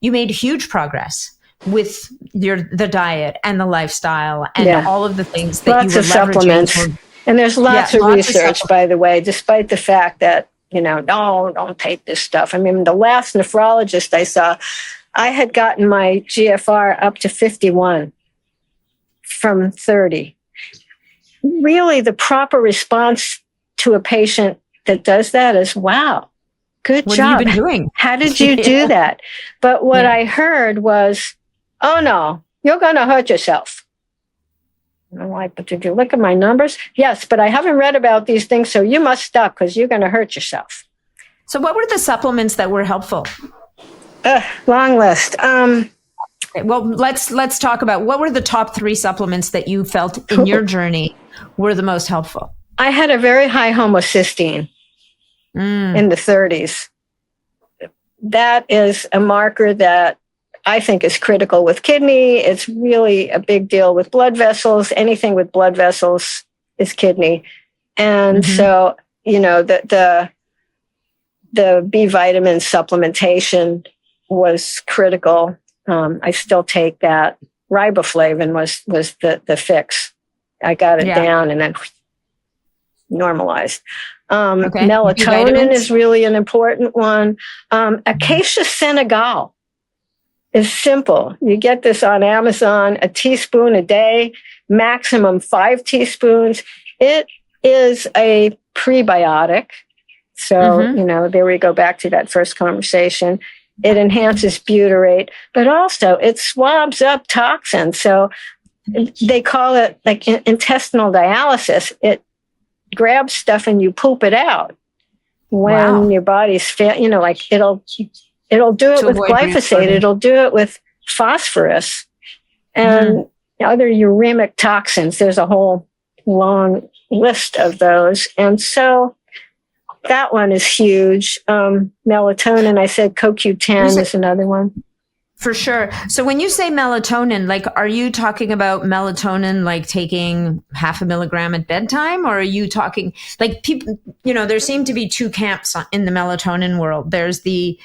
you made huge progress with the diet and the lifestyle and all of the things that lots you were of supplements. And there's lots of research, by the way, despite the fact that, no, don't take this stuff. I mean, the last nephrologist I saw, I had gotten my GFR up to 51 from 30. Really, the proper response to a patient that does that is, wow, good job. What have you been doing? How did you do that? But what I heard was, oh, no, you're going to hurt yourself. I'm like, but did you look at my numbers? Yes, but I haven't read about these things, so you must stop because you're going to hurt yourself. So what were the supplements that were helpful? Long list. Well, let's talk about what were the top 3 supplements that you felt in your journey were the most helpful? I had a very high homocysteine in the 30s. That is a marker that I think is critical with kidney. It's really a big deal with blood vessels. Anything with blood vessels is kidney. And so, the B vitamin supplementation was critical. I still take that. Riboflavin was the fix. I got it down and then normalized. Melatonin is really an important one. Acacia Senegal is simple. You get this on Amazon, a teaspoon a day, maximum 5 teaspoons. It is a prebiotic. So, there we go back to that first conversation. It enhances butyrate, but also it swabs up toxins. So they call it like intestinal dialysis. It grabs stuff and you poop it out when your body's, it'll do it with glyphosate. It'll do it with phosphorus and other uremic toxins. There's a whole long list of those. And so that one is huge. Melatonin, I said CoQ10 is another one. For sure. So when you say melatonin, like, are you talking about melatonin, like taking 0.5 milligram at bedtime? Or are you talking like people, there seem to be 2 camps in the melatonin world. There's the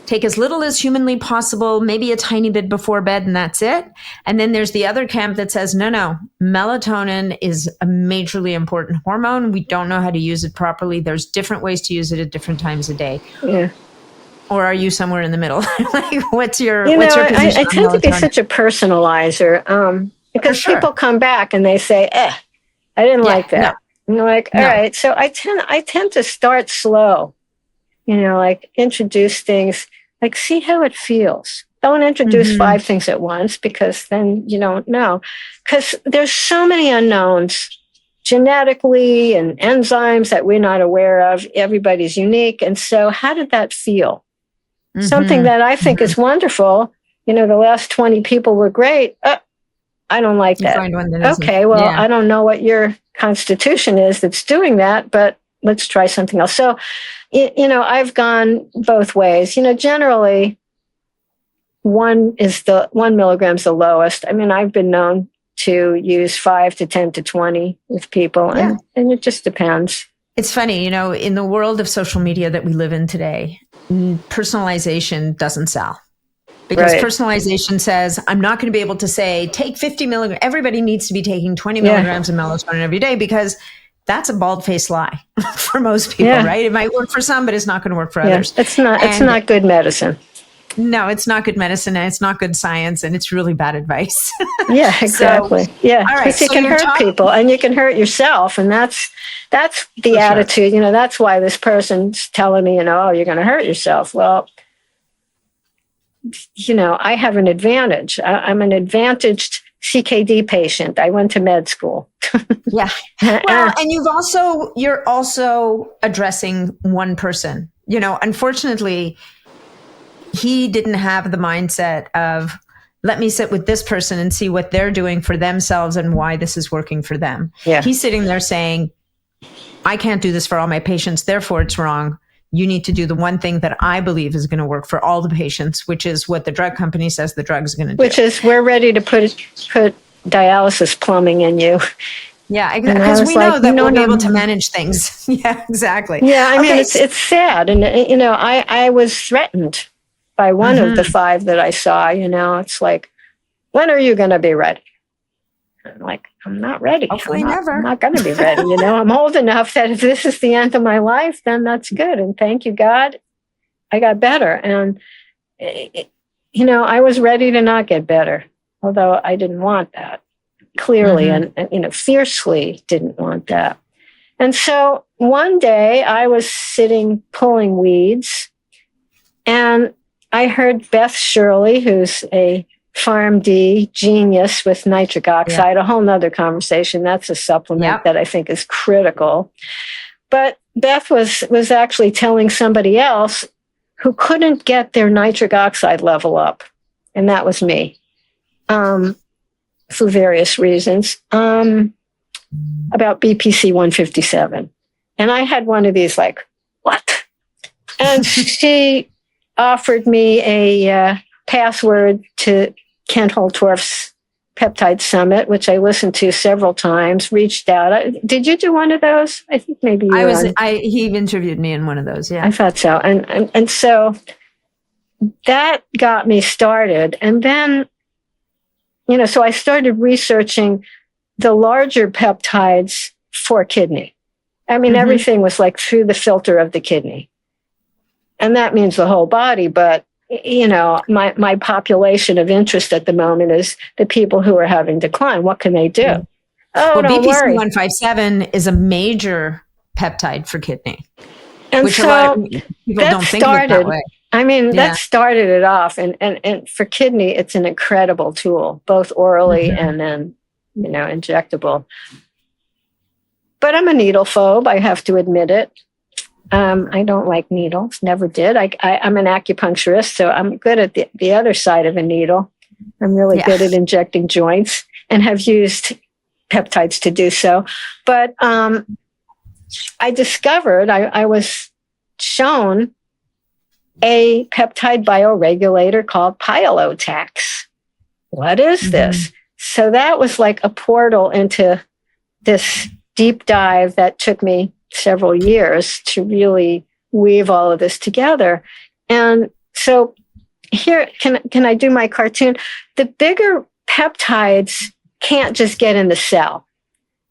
take as little as humanly possible, maybe a tiny bit before bed, and that's it. And then there's the other camp that says, no, melatonin is a majorly important hormone. We don't know how to use it properly. There's different ways to use it at different times a day. Yeah. Or are you somewhere in the middle? Like, what's your position? I tend to be such a personalizer because people come back and they say, I didn't like that. And you're like, all right. So I tend to start slow, like introduce things, like see how it feels. Don't introduce 5 things at once because then you don't know. Because there's so many unknowns genetically and enzymes that we're not aware of. Everybody's unique. And so how did that feel? Something that I think is wonderful. The last 20 people were great. I don't like that. Okay, well, I don't know what your constitution is that's doing that, but let's try something else. So, I've gone both ways. Generally, 1 milligram is the lowest. I mean, I've been known to use 5 to 10 to 20 with people, and it just depends. It's funny, in the world of social media that we live in today, personalization doesn't sell. Because personalization says, I'm not going to be able to say, take 50 milligrams. Everybody needs to be taking 20 milligrams of melatonin every day because that's a bald-faced lie for most people, right? It might work for some, but it's not going to work for others. It's not good medicine. No, it's not good medicine, and it's not good science, and it's really bad advice. Yeah, exactly. All right. Because you can hurt people, and you can hurt yourself, and that's the attitude. That's why this person's telling me, oh, you're going to hurt yourself. Well, I have an advantage. I'm an advantaged CKD patient. I went to med school. Yeah. Well, and you're also addressing one person. Unfortunately, he didn't have the mindset of, let me sit with this person and see what they're doing for themselves and why this is working for them. Yeah. He's sitting there saying, I can't do this for all my patients, therefore it's wrong. You need to do the one thing that I believe is going to work for all the patients, which is what the drug company says the drug's going to do. Which is, we're ready to put dialysis plumbing in you. Yeah, because we know that we'll be able to manage things. Yeah, exactly. Yeah, I mean, it's sad. And, I was threatened by one of the 5 that I saw. It's like, when are you going to be ready? I'm like, I'm not ready. Hopefully never. I'm not going to be ready. I'm old enough that if this is the end of my life, then that's good. And thank you, God, I got better. And, I was ready to not get better, although I didn't want that clearly and fiercely didn't want that. And so one day I was sitting pulling weeds and I heard Beth Shirley, who's a PharmD genius with nitric oxide, a whole nother conversation. That's a supplement that I think is critical. But Beth was actually telling somebody else who couldn't get their nitric oxide level up. And that was me, for various reasons, about BPC 157. And I had one of these like, what? And she offered me a password to Kent Holtorf's Peptide Summit, which I listened to several times, reached out. Did you do one of those? I think maybe you he interviewed me in one of those. Yeah. I thought so. And so that got me started. And then, so I started researching the larger peptides for kidney. I mean, everything was like through the filter of the kidney. And that means the whole body, but my population of interest at the moment is the people who are having decline. What can they do? Yeah. Oh, don't worry. BPC 157 is a major peptide for kidney, and which so a lot of people don't think of it that way. I mean, that started it off. And for kidney, it's an incredible tool, both orally and then, injectable. But I'm a needle phobe. I have to admit it. I don't like needles, never did. I'm an acupuncturist, so I'm good at the other side of a needle. I'm really good at injecting joints and have used peptides to do so. But I discovered, I was shown a peptide bioregulator called Pilotax. What is this? So that was like a portal into this deep dive that took me several years to really weave all of this together. And so here, can I do my cartoon? The bigger peptides can't just get in the cell.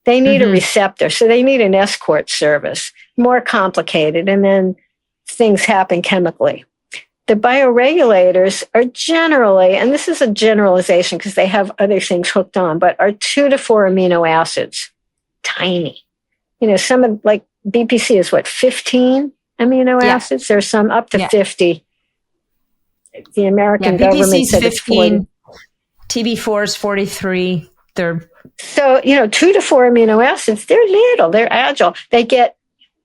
They need a receptor. So they need an escort service, more complicated. And then things happen chemically. The bioregulators are generally, and this is a generalization because they have other things hooked on, but are 2 to 4 amino acids, tiny. Some of like BPC is 15 amino acids. There's some up to 50. The American government said 15. TB4 is 43. So 2 to 4 amino acids. They're little. They're agile. They get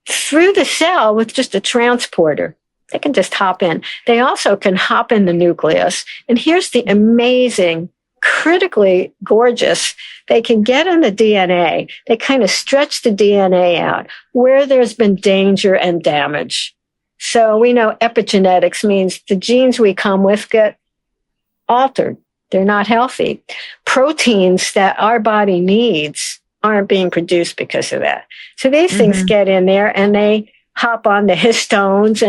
through the cell with just a transporter. They can just hop in. They also can hop in the nucleus. And here's the amazing, critically gorgeous. They can get in the DNA. They kind of stretch the DNA out where there's been danger and damage. So we know epigenetics means the genes we come with get altered. They're not healthy. Proteins that our body needs aren't being produced because of that. So these things get in there and they hop on the histones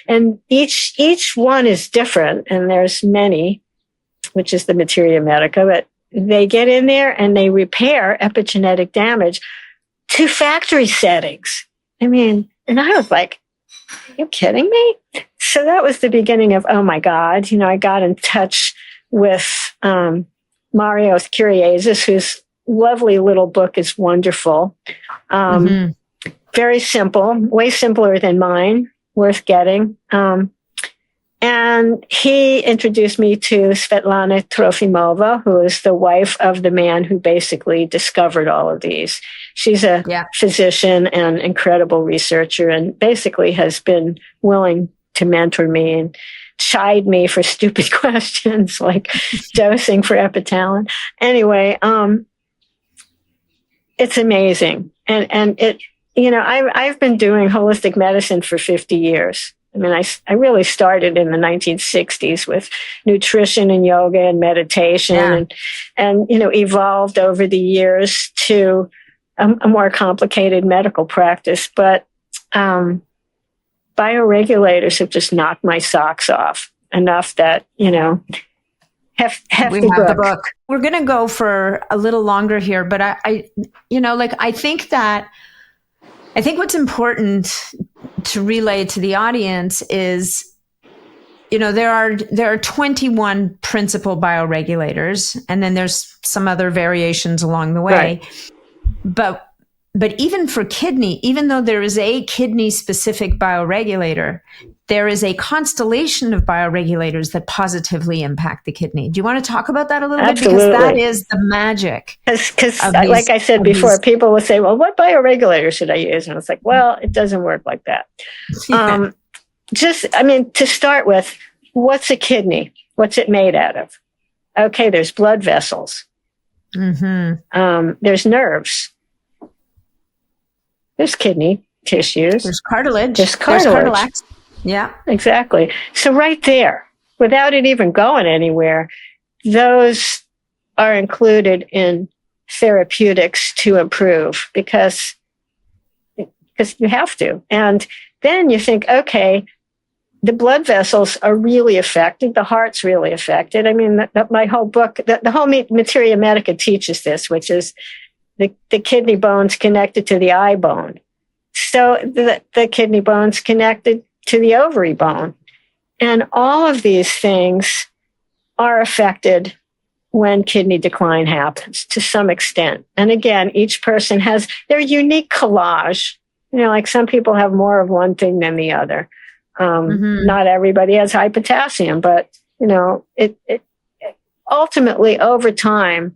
and each one is different. And there's many, which is the materia medica, but they get in there and they repair epigenetic damage to factory settings. I mean, and I was like, are you kidding me? So that was the beginning of, oh my God, I got in touch with Mario Curieses, whose lovely little book is wonderful. Very simple, way simpler than mine, worth getting. And he introduced me to Svetlana Trofimova, who is the wife of the man who basically discovered all of these. She's a physician and incredible researcher and basically has been willing to mentor me and chide me for stupid questions like dosing for epitalin. Anyway, it's amazing. And it, I've been doing holistic medicine for 50 years. I mean, I really started in the 1960s with nutrition and yoga and meditation, and evolved over the years to a more complicated medical practice. But bioregulators have just knocked my socks off enough that, hefty we have the book. We're going to go for a little longer here, but I think what's important to relay to the audience is, there are 21 principal bioregulators, and then there's some other variations along the way. Right. But even for kidney, even though there is a kidney specific bioregulator, there is a constellation of bioregulators that positively impact the kidney. Do you want to talk about that a little Absolutely. bit? Because that is the magic. Because like I said before, people will say, well, what bioregulator should I use? And it's like, well, it doesn't work like that. Yeah. To start with, what's a kidney? What's it made out of? Okay, there's blood vessels. Mm-hmm. There's nerves. There's kidney tissues. There's cartilage. There's cartilage. Yeah, exactly. So right there, without it even going anywhere, those are included in therapeutics to improve because you have to. And then you think, okay, the blood vessels are really affected. The heart's really affected. I mean, my whole book, the whole Materia Medica teaches this, which is the kidney bone's connected to the eye bone. So the kidney bone's connected to the ovary bone. And all of these things are affected when kidney decline happens to some extent. And again, each person has their unique collage. Like some people have more of one thing than the other. Not everybody has high potassium, but, it ultimately over time,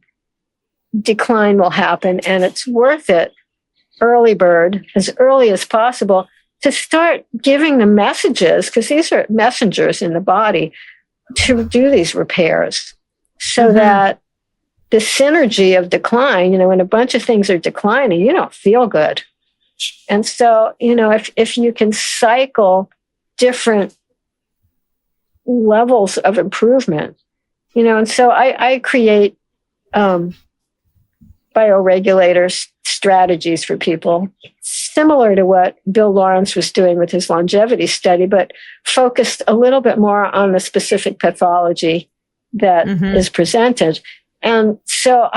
decline will happen, and it's worth it, early bird, as early as possible, to start giving them messages, because these are messengers in the body, to do these repairs so that the synergy of decline, when a bunch of things are declining, you don't feel good. And so, if you can cycle different levels of improvement, and so I create bioregulator strategies for people, similar to what Bill Lawrence was doing with his longevity study, but focused a little bit more on the specific pathology that is presented. And so,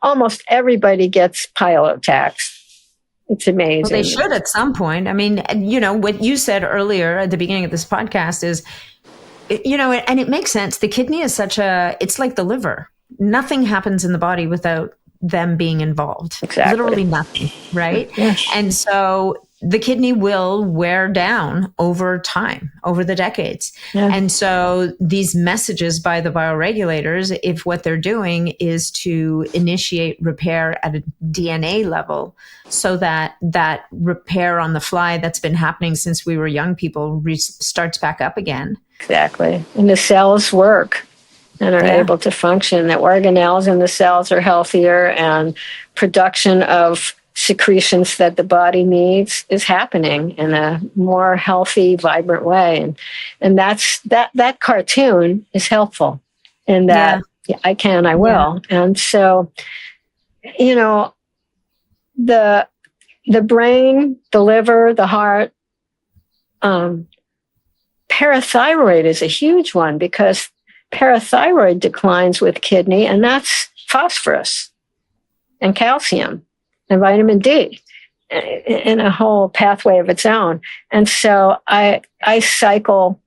almost everybody gets pilotax. It's amazing. Well, they should at some point. I mean, what you said earlier at the beginning of this podcast is, and it makes sense. The kidney is it's like the liver. Nothing happens in the body without them being involved. Exactly. Literally nothing, right? Yes. And so the kidney will wear down over time, over the decades. Yeah. And so these messages by the bioregulators, if what they're doing is to initiate repair at a DNA level, so that that repair on the fly that's been happening since we were young people starts back up again. Exactly. And the cells work and are able to function. The organelles in the cells are healthier, and production of secretions that the body needs is happening in a more healthy, vibrant way. And that cartoon is helpful in that I can, I will. Yeah. And so, the brain, the liver, the heart, parathyroid is a huge one, because parathyroid declines with kidney, and that's phosphorus and calcium and vitamin D in a whole pathway of its own. And so I cycle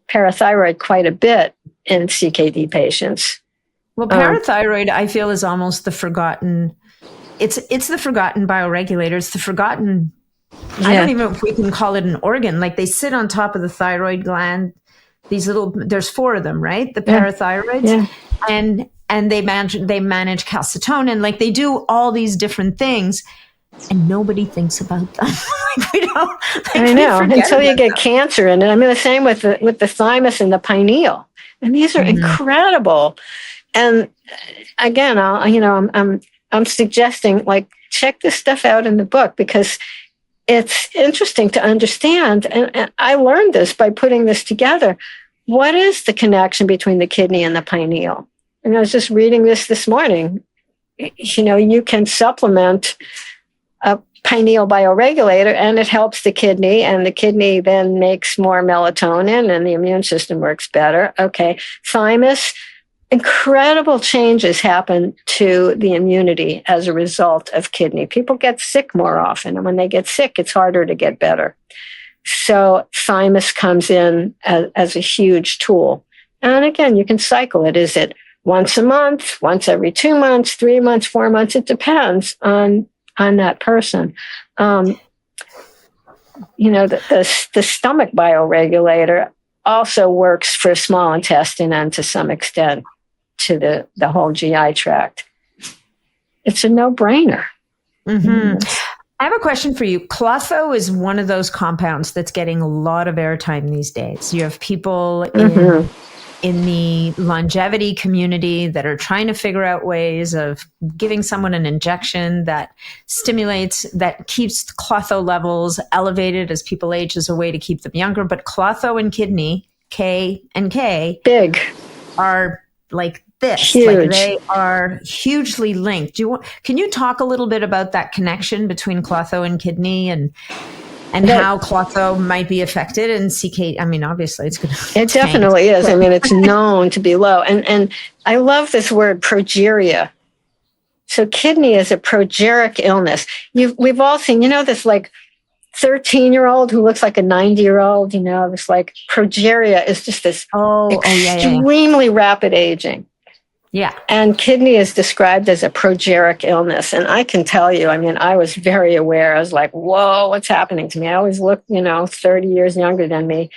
parathyroid quite a bit in CKD patients. Well, parathyroid, I feel, is almost the forgotten. It's the forgotten bioregulator. It's the forgotten. I don't even know if we can call it an organ. Like, they sit on top of the thyroid gland. There's 4 of them, right? The parathyroids, and they manage calcitonin. Like, they do all these different things, and nobody thinks about them. We don't. I know, until you get cancer in it. I mean, the same with the thymus and the pineal, and these are incredible. And again, I'm suggesting, like, check this stuff out in the book, because it's interesting to understand, and I learned this by putting this together. What is the connection between the kidney and the pineal? And I was just reading this morning. You can supplement a pineal bioregulator and it helps the kidney, and the kidney then makes more melatonin and the immune system works better. Okay. Thymus, incredible changes happen to the immunity as a result of kidney. People get sick more often, and when they get sick, it's harder to get better. So thymus comes in as a huge tool. And again, you can cycle it. Is it once a month, once every 2 months, 3 months, 4 months? It depends on that person. The stomach bioregulator also works for small intestine and to some extent to the whole GI tract. It's a no-brainer. Mm-hmm. I have a question for you. Clotho is one of those compounds that's getting a lot of airtime these days. You have people in the longevity community that are trying to figure out ways of giving someone an injection that stimulates, that keeps Clotho levels elevated as people age as a way to keep them younger. But Clotho and kidney, K and K, big, are like this. Huge. Like they are hugely linked. Can you talk a little bit about that connection between Clotho and kidney and how Clotho might be affected, and CK? I mean, obviously it's going to. It definitely is. I mean, it's known to be low. And I love this word progeria. So kidney is a progeric illness. We've all seen, this like 13-year-old who looks like a 90-year-old, this like progeria is just this extremely rapid aging. Yeah. And kidney is described as a progeric illness. And I can tell you, I mean, I was very aware. I was like, whoa, what's happening to me? I always look, 30 years younger than me.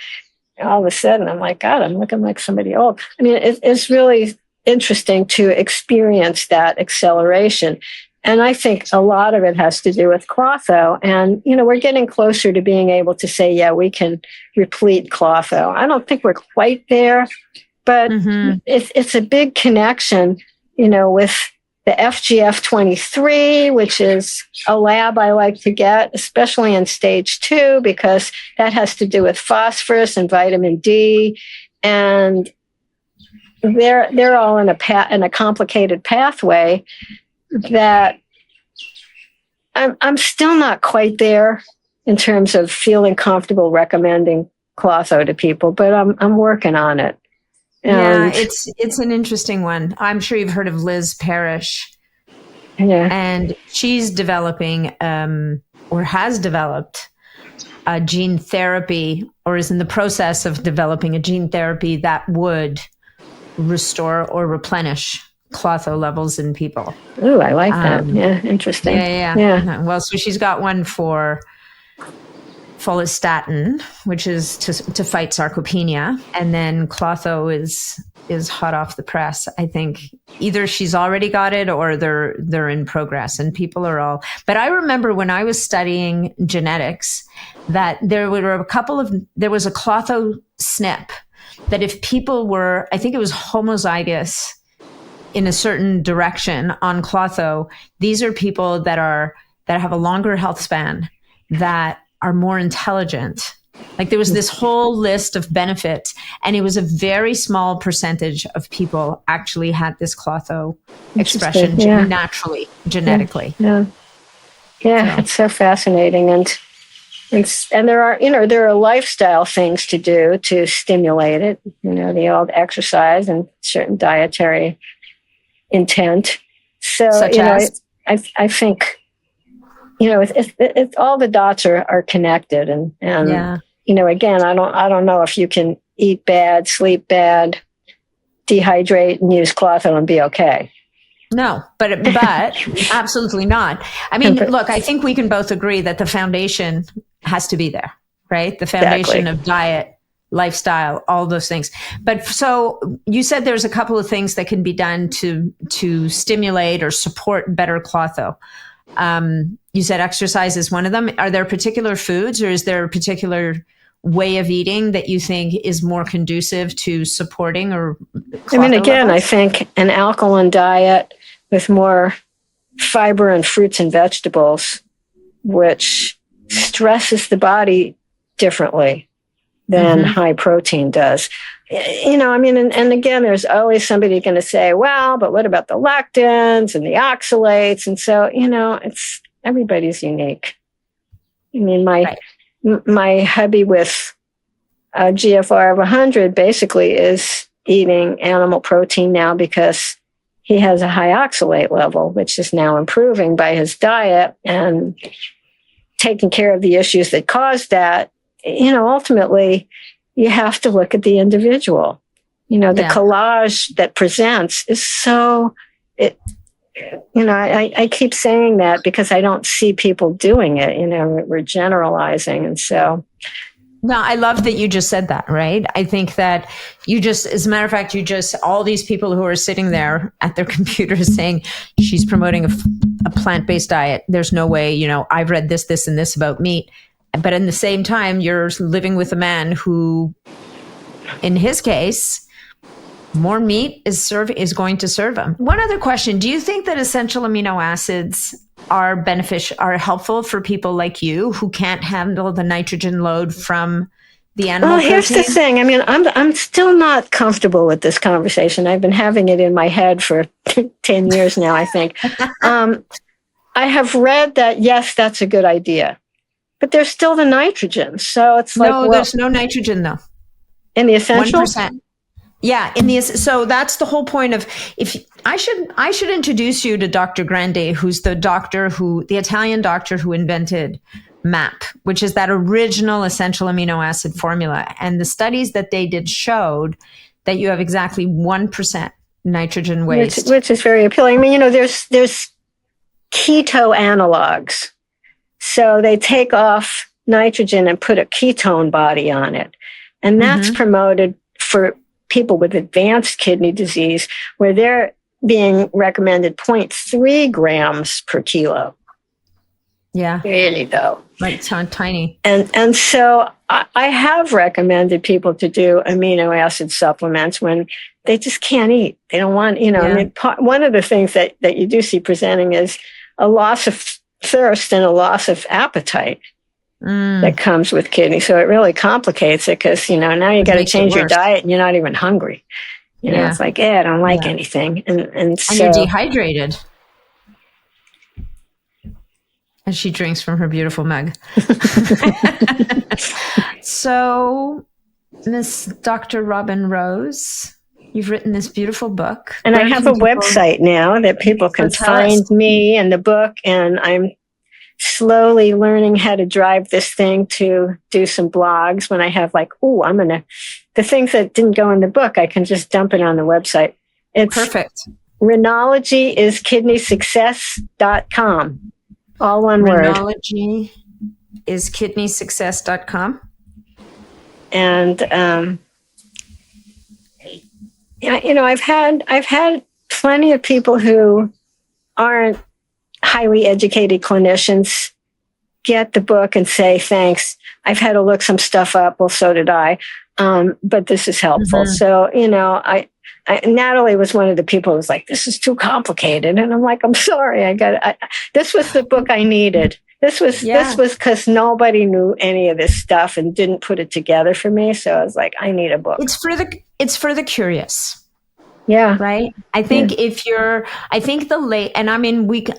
All of a sudden, I'm like, God, I'm looking like somebody old. I mean, it's really interesting to experience that acceleration. And I think a lot of it has to do with Clotho. And, we're getting closer to being able to say, yeah, we can replete Clotho. I don't think we're quite there. But it's a big connection, with the FGF23, which is a lab I like to get, especially in stage 2, because that has to do with phosphorus and vitamin D. And they're all in a complicated pathway that I'm still not quite there in terms of feeling comfortable recommending Clotho to people, but I'm working on it. Yeah, it's an interesting one. I'm sure you've heard of Liz Parrish. Yeah. And she's developing or has developed a gene therapy, or is in the process of developing a gene therapy that would restore or replenish Clotho levels in people. Ooh, I like that. Yeah, interesting. Yeah. Well, so she's got one for follistatin, which is to fight sarcopenia, and then Clotho is hot off the press. I think either she's already got it or they're in progress, and people are all. But I remember when I was studying genetics that there was a Clotho SNP that if people were, I think it was homozygous in a certain direction on Clotho, these are people that have a longer health span, that are more intelligent. Like there was this whole list of benefits, and it was a very small percentage of people actually had this Clotho expression naturally, genetically. Yeah. It's so fascinating. And there are lifestyle things to do to stimulate it, the old exercise and certain dietary intent. So, I think, it's all the dots are connected, and again, I don't know if you can eat bad, sleep bad, dehydrate, and use Clotho and be okay. No, but absolutely not. I mean, look, I think we can both agree that the foundation has to be there, right? The foundation of diet, lifestyle, all those things. But so you said there's a couple of things that can be done to stimulate or support better Clotho. You said exercise is one of them. Are there particular foods, or is there a particular way of eating that you think is more conducive to supporting or Clotho levels? I think an alkaline diet with more fiber and fruits and vegetables, which stresses the body differently than high protein does. And again, there's always somebody going to say, well, but what about the lectins and the oxalates? And so, it's everybody's unique. I mean, my hubby with a GFR of 100 basically is eating animal protein now because he has a high oxalate level, which is now improving by his diet and taking care of the issues that caused that. Ultimately, you have to look at the individual. The collage that presents is so, I keep saying that because I don't see people doing it. We're generalizing. And so. No, I love that you just said that, right? I think that as a matter of fact, all these people who are sitting there at their computers saying she's promoting a plant-based diet. There's no way, I've read this, and this about meat. But in the same time, you're living with a man who, in his case, more meat is going to serve him. One other question. Do you think that essential amino acids are helpful for people like you who can't handle the nitrogen load from the animal protein? Here's the thing. I mean, I'm still not comfortable with this conversation. I've been having it in my head for 10 years now, I think. I have read that, yes, that's a good idea. But there's still the nitrogen. So it's there's no nitrogen, though. In the essentials? 1%. Yeah, so that's the whole point of I should introduce you to Dr. Grande, who's the Italian doctor who invented MAP, which is that original essential amino acid formula. And the studies that they did showed that you have exactly 1% nitrogen waste. Which is very appealing. I mean, there's keto analogs. So they take off nitrogen and put a ketone body on it. And that's promoted for people with advanced kidney disease, where they're being recommended 0.3 grams per kilo. Yeah. Really, though. Like tiny. And so I have recommended people to do amino acid supplements when they just can't eat. They don't want, I mean, one of the things that you do see presenting is a loss of thirst and a loss of appetite. That comes with kidney. So it really complicates it because, now you got to change your diet and you're not even hungry. It's like, I don't like anything. And so you're dehydrated. And she drinks from her beautiful mug. So, Miss Dr. Robin Rose, you've written this beautiful book. And I have a website now that people can find me and the book. And I'm slowly learning how to drive this thing to do some blogs when I have the things that didn't go in the book, I can just dump it on the website. It's perfect. Rhenology is kidneysuccess.com. All one word. Rhenology is kidneysuccess.com. And, I've had plenty of people who aren't highly educated clinicians get the book and say, thanks, I've had to look some stuff up. Well, so did I. But this is helpful. So, Natalie was one of the people who was like, this is too complicated. And I'm like, I'm sorry. This was the book I needed. This was because nobody knew any of this stuff and didn't put it together for me. So I was like, I need a book. It's for the curious. Yeah. Right. I think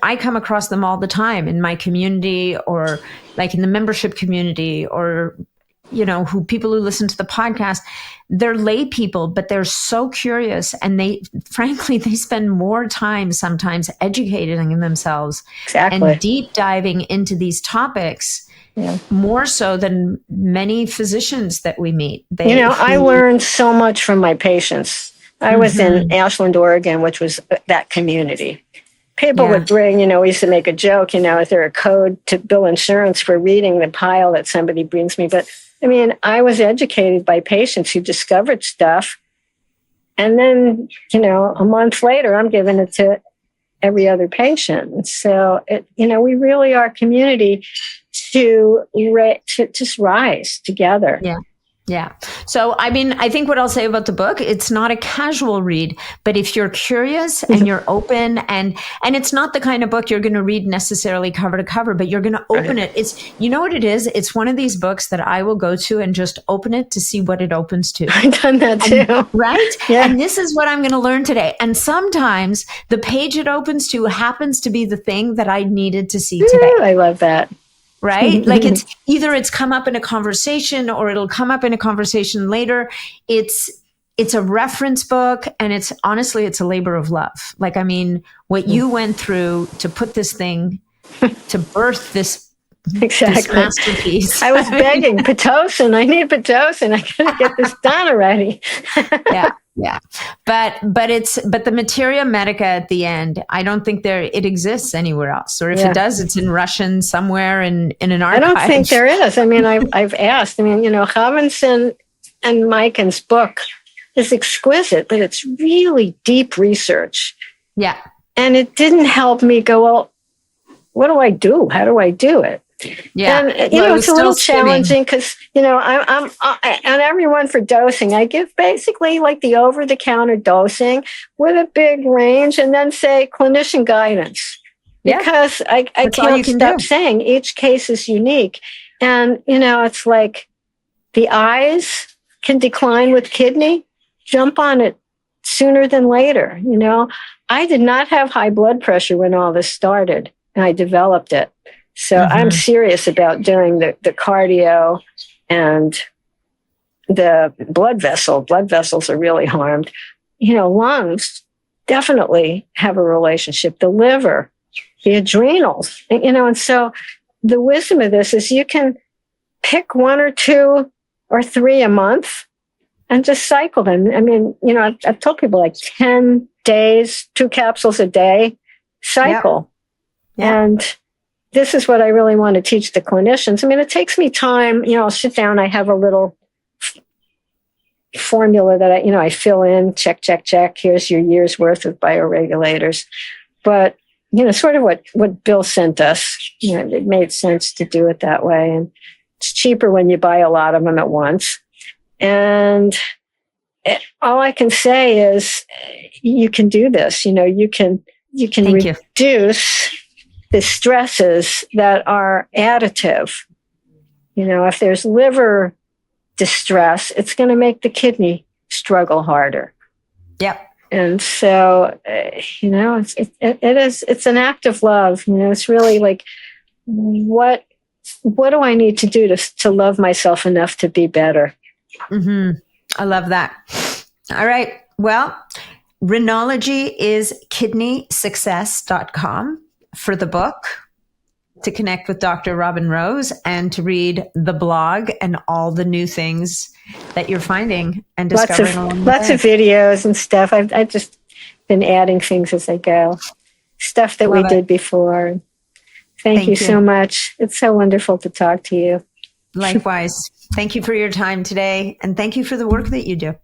I come across them all the time in my community or like in the membership community or, people who listen to the podcast. They're lay people, but they're so curious. And they spend more time sometimes educating themselves and deep diving into these topics. Yeah. More so than many physicians that we meet. I learned so much from my patients. I was in Ashland, Oregon, which was that community. People would bring, we used to make a joke, is there a code to bill insurance for reading the pile that somebody brings me? But I mean, I was educated by patients who discovered stuff. And then, a month later, I'm giving it to every other patient. And so, we really are a community to just rise together. Yeah. Yeah. So, I mean, I think what I'll say about the book, it's not a casual read, but if you're curious and you're open and it's not the kind of book you're going to read necessarily cover to cover, but you're going to open it. It's, you know what it is? It's one of these books that I will go to and just open it to see what it opens to. I've done that too. Right? Yeah. And this is what I'm going to learn today. And sometimes the page it opens to happens to be the thing that I needed to see today. Ooh, I love that. Right? Like it's come up in a conversation or it'll come up in a conversation later. It's a reference book and it's honestly, it's a labor of love. Like, I mean, what you went through to put this thing, to birth this Exactly. this masterpiece. I was begging Pitocin. I need Pitocin. I gotta get this done already. Yeah. But the materia medica at the end, I don't think it exists anywhere else. Or if it does, it's in Russian somewhere in an archive. I don't think there is. I mean, I've asked. I mean, Robinson and Miken's book is exquisite, but it's really deep research. Yeah. And it didn't help me go, well, what do I do? How do I do it? Yeah. And, it's a little challenging because, I'm on everyone for dosing. I give basically like the over-the-counter dosing with a big range and then say clinician guidance. Because I can't stop saying each case is unique. And, it's like the eyes can decline with kidney. Jump on it sooner than later. I did not have high blood pressure when all this started and I developed it. So I'm serious about doing the cardio and the blood vessel. Blood vessels are really harmed. Lungs definitely have a relationship. The liver, the adrenals, and so the wisdom of this is you can pick 1 or 2 or 3 a month and just cycle them. I mean, I've told people like 10 days, 2 capsules a day, cycle. Yeah. And this is what I really want to teach the clinicians. I mean, it takes me time. I'll sit down. I have a little formula that I fill in, check. Here's your year's worth of bioregulators. But, sort of what Bill sent us, it made sense to do it that way. And it's cheaper when you buy a lot of them at once. And all I can say is you can do this. You can reduce the stresses that are additive. If there's liver distress, it's going to make the kidney struggle harder. Yep. And so, it's an act of love. It's really like, what do I need to do to love myself enough to be better? Mm-hmm. I love that. All right. Well, Renology is kidneysuccess.com for the book, to connect with Dr. Robin Rose, and to read the blog and all the new things that you're finding and discovering along the way. Lots of videos and stuff. I've just been adding things as I go. Stuff that we did before. Thank you so much. It's so wonderful to talk to you. Likewise. Thank you for your time today, and thank you for the work that you do.